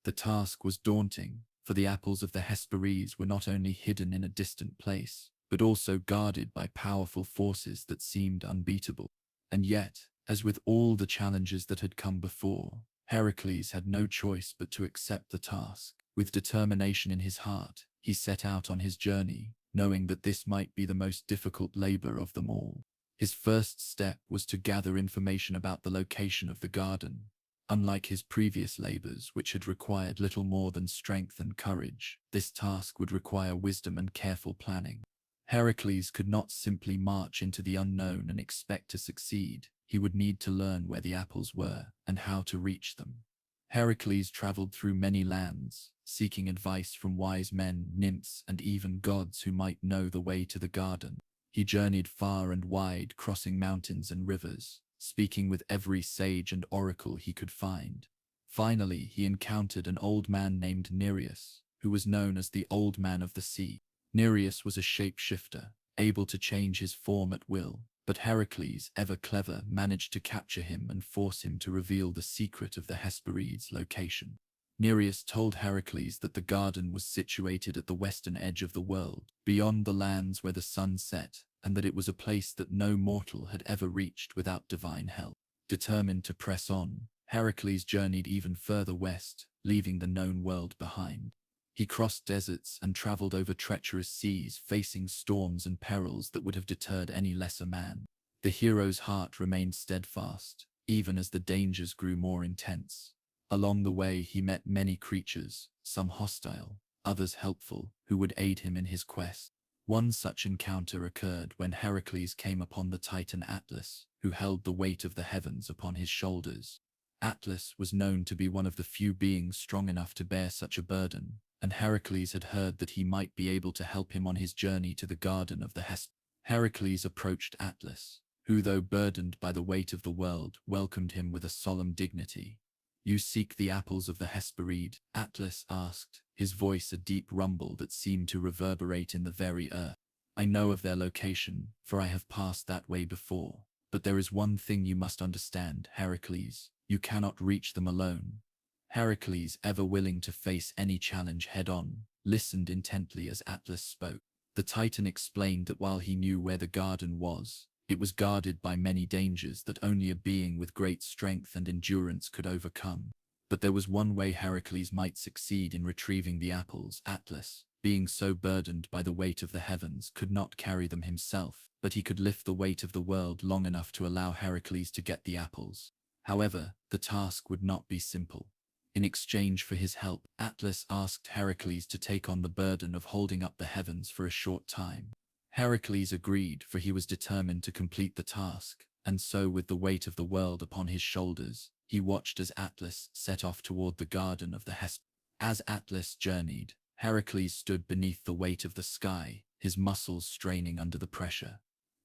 The task was daunting, for the apples of the Hesperides were not only hidden in a distant place, but also guarded by powerful forces that seemed unbeatable. And yet, as with all the challenges that had come before, Heracles had no choice but to accept the task. With determination in his heart, he set out on his journey, knowing that this might be the most difficult labor of them all. His first step was to gather information about the location of the garden. Unlike his previous labors, which had required little more than strength and courage, this task would require wisdom and careful planning. Heracles could not simply march into the unknown and expect to succeed. He would need to learn where the apples were and how to reach them. Heracles traveled through many lands, seeking advice from wise men, nymphs, and even gods who might know the way to the garden. He journeyed far and wide, crossing mountains and rivers, speaking with every sage and oracle he could find. Finally, he encountered an old man named Nereus, who was known as the Old Man of the Sea. Nereus was a shapeshifter, able to change his form at will, but Heracles, ever clever, managed to capture him and force him to reveal the secret of the Hesperides' location. Nereus told Heracles that the garden was situated at the western edge of the world, beyond the lands where the sun set, and that it was a place that no mortal had ever reached without divine help. Determined to press on, Heracles journeyed even further west, leaving the known world behind. He crossed deserts and traveled over treacherous seas, facing storms and perils that would have deterred any lesser man. The hero's heart remained steadfast, even as the dangers grew more intense. Along the way, he met many creatures, some hostile, others helpful, who would aid him in his quest. One such encounter occurred when Heracles came upon the Titan Atlas, who held the weight of the heavens upon his shoulders. Atlas was known to be one of the few beings strong enough to bear such a burden, and Heracles had heard that he might be able to help him on his journey to the garden of the Hesperides. Heracles approached Atlas, who, though burdened by the weight of the world, welcomed him with a solemn dignity. "You seek the apples of the Hesperides?" Atlas asked, his voice a deep rumble that seemed to reverberate in the very earth. "I know of their location, for I have passed that way before. But there is one thing you must understand, Heracles. You cannot reach them alone." Heracles, ever willing to face any challenge head-on, listened intently as Atlas spoke. The Titan explained that while he knew where the garden was, it was guarded by many dangers that only a being with great strength and endurance could overcome. But there was one way Heracles might succeed in retrieving the apples. Atlas, being so burdened by the weight of the heavens, could not carry them himself, but he could lift the weight of the world long enough to allow Heracles to get the apples. However, the task would not be simple. In exchange for his help, Atlas asked Heracles to take on the burden of holding up the heavens for a short time. Heracles agreed, for he was determined to complete the task, and so, with the weight of the world upon his shoulders, he watched as Atlas set off toward the garden of the Hesperides. As Atlas journeyed, Heracles stood beneath the weight of the sky, his muscles straining under the pressure.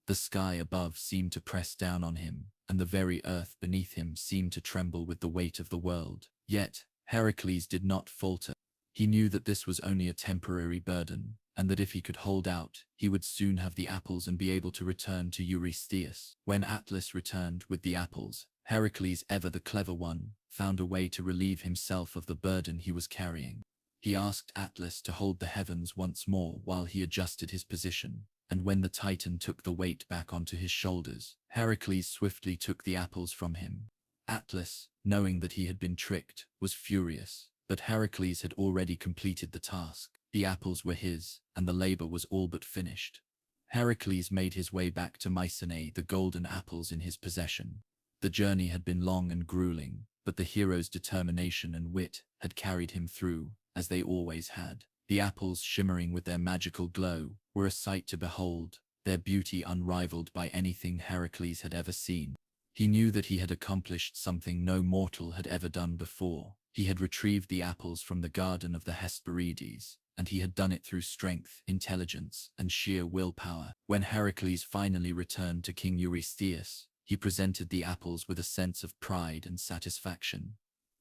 The sky above seemed to press down on him, and the very earth beneath him seemed to tremble with the weight of the world. Yet, Heracles did not falter. He knew that this was only a temporary burden, and that if he could hold out, he would soon have the apples and be able to return to Eurystheus. When Atlas returned with the apples, Heracles, ever the clever one, found a way to relieve himself of the burden he was carrying. He asked Atlas to hold the heavens once more while he adjusted his position, and when the Titan took the weight back onto his shoulders, Heracles swiftly took the apples from him. Atlas, knowing that he had been tricked, was furious, but Heracles had already completed the task. The apples were his, and the labor was all but finished. Heracles made his way back to Mycenae, the golden apples in his possession. The journey had been long and grueling, but the hero's determination and wit had carried him through, as they always had. The apples, shimmering with their magical glow, were a sight to behold, their beauty unrivaled by anything Heracles had ever seen. He knew that he had accomplished something no mortal had ever done before. He had retrieved the apples from the garden of the Hesperides, and he had done it through strength, intelligence, and sheer willpower. When Heracles finally returned to King Eurystheus, he presented the apples with a sense of pride and satisfaction.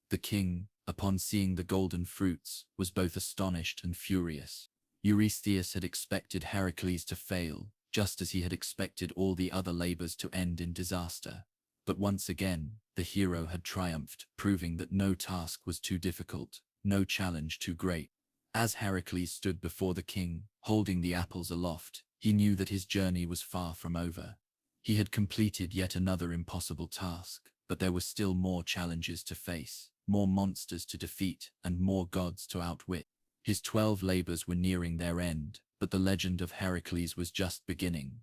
The king, upon seeing the golden fruits, was both astonished and furious. Eurystheus had expected Heracles to fail, just as he had expected all the other labors to end in disaster. But once again, the hero had triumphed, proving that no task was too difficult, no challenge too great. As Heracles stood before the king, holding the apples aloft, he knew that his journey was far from over. He had completed yet another impossible task, but there were still more challenges to face, more monsters to defeat, and more gods to outwit. His 12 labors were nearing their end, but the legend of Heracles was just beginning.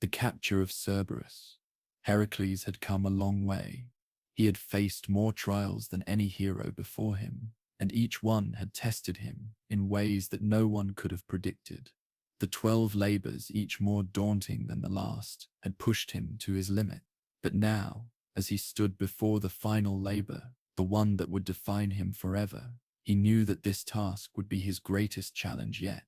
The capture of Cerberus. Heracles had come a long way. He had faced more trials than any hero before him, and each one had tested him in ways that no one could have predicted. The 12 labors, each more daunting than the last, had pushed him to his limit. But now, as he stood before the final labor, the one that would define him forever, he knew that this task would be his greatest challenge yet.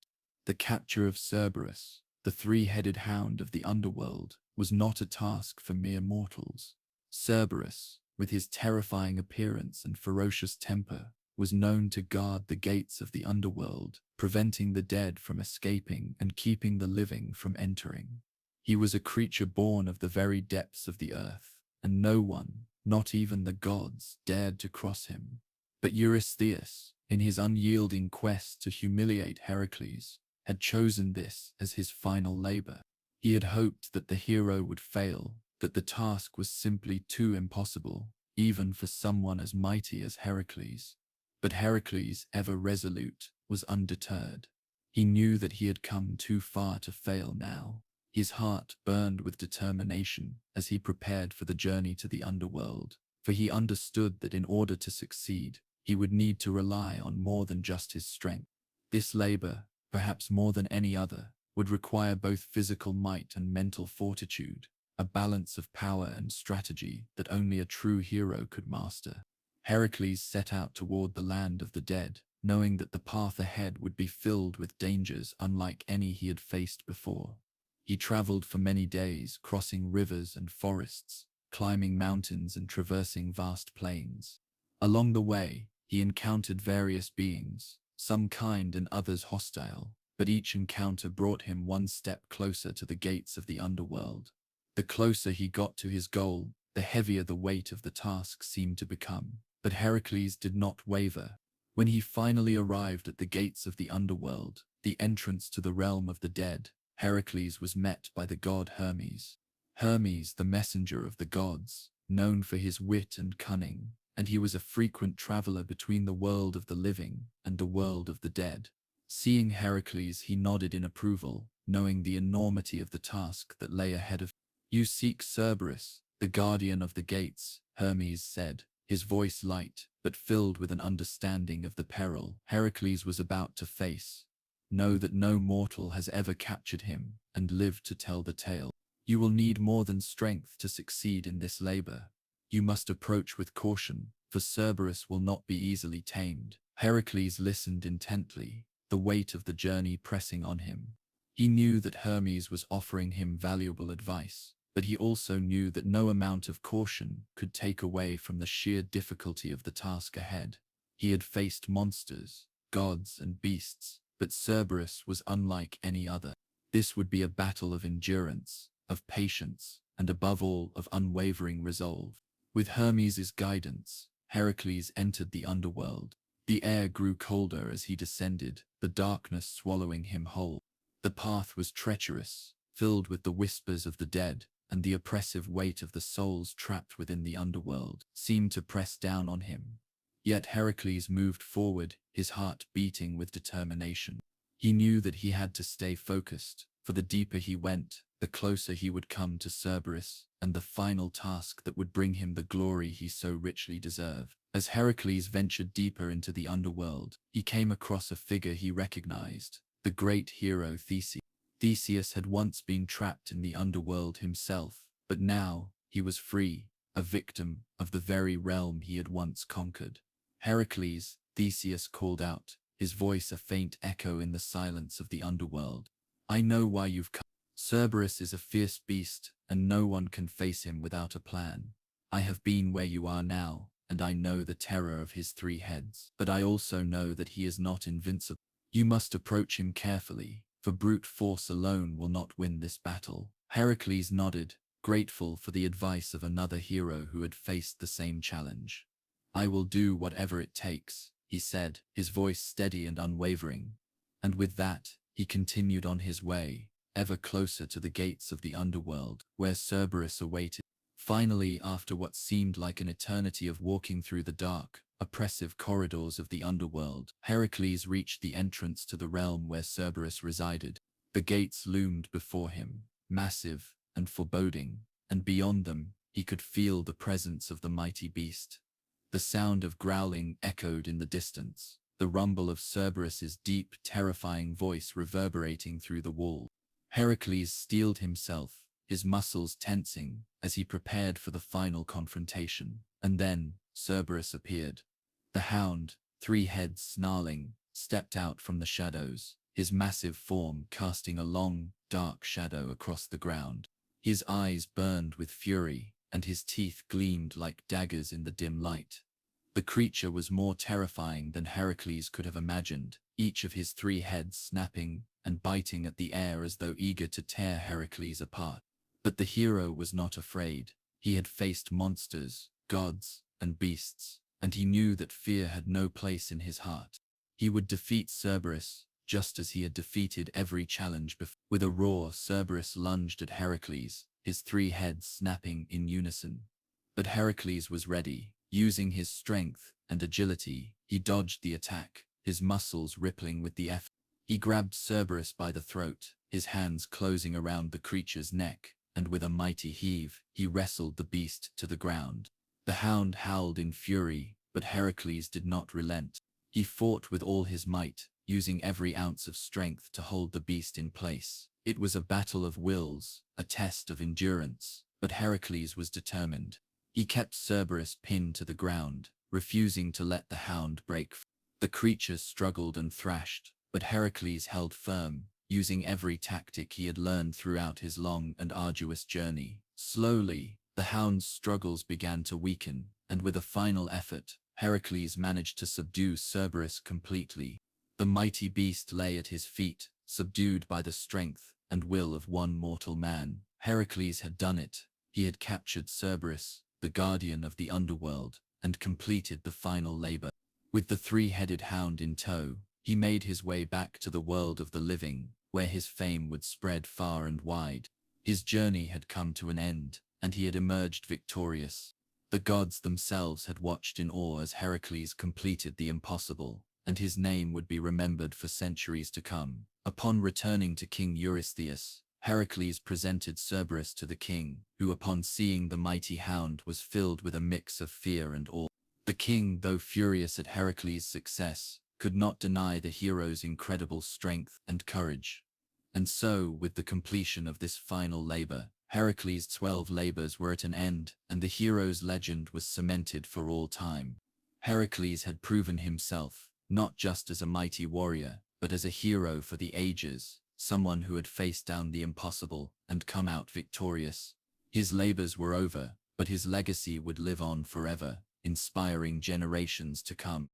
The capture of Cerberus, the three-headed hound of the underworld, was not a task for mere mortals. Cerberus, with his terrifying appearance and ferocious temper, was known to guard the gates of the underworld, preventing the dead from escaping and keeping the living from entering. He was a creature born of the very depths of the earth, and no one, not even the gods, dared to cross him. But Eurystheus, in his unyielding quest to humiliate Heracles, had chosen this as his final labor. He had hoped that the hero would fail, that the task was simply too impossible, even for someone as mighty as Heracles. But Heracles, ever resolute, was undeterred. He knew that he had come too far to fail now. His heart burned with determination as he prepared for the journey to the underworld, for he understood that in order to succeed, he would need to rely on more than just his strength. This labor, perhaps more than any other, would require both physical might and mental fortitude, a balance of power and strategy that only a true hero could master. Heracles set out toward the land of the dead, knowing that the path ahead would be filled with dangers unlike any he had faced before. He traveled for many days, crossing rivers and forests, climbing mountains and traversing vast plains. Along the way, he encountered various beings, some kind and others hostile, but each encounter brought him one step closer to the gates of the underworld. The closer he got to his goal, the heavier the weight of the task seemed to become. But Heracles did not waver. When he finally arrived at the gates of the underworld, the entrance to the realm of the dead, Heracles was met by the god Hermes. Hermes, the messenger of the gods, known for his wit and cunning, and he was a frequent traveler between the world of the living and the world of the dead. Seeing Heracles, he nodded in approval, knowing the enormity of the task that lay ahead of him. "You seek Cerberus, the guardian of the gates," Hermes said, his voice light, but filled with an understanding of the peril Heracles was about to face. "Know that no mortal has ever captured him and lived to tell the tale. You will need more than strength to succeed in this labor. You must approach with caution, for Cerberus will not be easily tamed." Heracles listened intently, the weight of the journey pressing on him. He knew that Hermes was offering him valuable advice, but he also knew that no amount of caution could take away from the sheer difficulty of the task ahead. He had faced monsters, gods, and beasts, but Cerberus was unlike any other. This would be a battle of endurance, of patience, and above all, of unwavering resolve. With Hermes' guidance, Heracles entered the underworld. The air grew colder as he descended, the darkness swallowing him whole. The path was treacherous, filled with the whispers of the dead, and the oppressive weight of the souls trapped within the underworld seemed to press down on him. Yet Heracles moved forward, his heart beating with determination. He knew that he had to stay focused, for the deeper he went, the closer he would come to Cerberus and the final task that would bring him the glory he so richly deserved. As Heracles ventured deeper into the underworld, he came across a figure he recognized, the great hero Theseus. Theseus had once been trapped in the underworld himself, but now he was free, a victim of the very realm he had once conquered. "Heracles," Theseus called out, his voice a faint echo in the silence of the underworld. "I know why you've come. Cerberus is a fierce beast, and no one can face him without a plan. I have been where you are now, and I know the terror of his 3 heads, but I also know that he is not invincible. You must approach him carefully, for brute force alone will not win this battle." Heracles nodded, grateful for the advice of another hero who had faced the same challenge. "I will do whatever it takes," he said, his voice steady and unwavering. And with that, he continued on his way, ever closer to the gates of the underworld, where Cerberus awaited. Finally, after what seemed like an eternity of walking through the dark, oppressive corridors of the underworld, Hercules reached the entrance to the realm where Cerberus resided. The gates loomed before him, massive and foreboding, and beyond them, he could feel the presence of the mighty beast. The sound of growling echoed in the distance, the rumble of Cerberus's deep, terrifying voice reverberating through the wall. Heracles steeled himself, his muscles tensing, as he prepared for the final confrontation. And then, Cerberus appeared. The hound, 3 heads snarling, stepped out from the shadows, his massive form casting a long, dark shadow across the ground. His eyes burned with fury, and his teeth gleamed like daggers in the dim light. The creature was more terrifying than Heracles could have imagined, each of his 3 heads snapping and biting at the air as though eager to tear Heracles apart. But the hero was not afraid. He had faced monsters, gods, and beasts, and he knew that fear had no place in his heart. He would defeat Cerberus, just as he had defeated every challenge before. With a roar, Cerberus lunged at Heracles, his 3 heads snapping in unison. But Heracles was ready. Using his strength and agility, he dodged the attack, his muscles rippling with the effort. He grabbed Cerberus by the throat, his hands closing around the creature's neck, and with a mighty heave, he wrestled the beast to the ground. The hound howled in fury, but Heracles did not relent. He fought with all his might, using every ounce of strength to hold the beast in place. It was a battle of wills, a test of endurance, but Heracles was determined. He kept Cerberus pinned to the ground, refusing to let the hound break free. The creature struggled and thrashed, but Heracles held firm, using every tactic he had learned throughout his long and arduous journey. Slowly, the hound's struggles began to weaken, and with a final effort, Heracles managed to subdue Cerberus completely. The mighty beast lay at his feet, subdued by the strength and will of one mortal man. Heracles had done it. He had captured Cerberus, the guardian of the underworld, and completed the final labor. With the 3-headed hound in tow, he made his way back to the world of the living, where his fame would spread far and wide. His journey had come to an end, and he had emerged victorious. The gods themselves had watched in awe as Heracles completed the impossible, and his name would be remembered for centuries to come. Upon returning to King Eurystheus, Heracles presented Cerberus to the king, who upon seeing the mighty hound was filled with a mix of fear and awe. The king, though furious at Heracles' success, could not deny the hero's incredible strength and courage. And so, with the completion of this final labor, Heracles' 12 labors were at an end, and the hero's legend was cemented for all time. Heracles had proven himself, not just as a mighty warrior, but as a hero for the ages, someone who had faced down the impossible and come out victorious. His labors were over, but his legacy would live on forever, inspiring generations to come.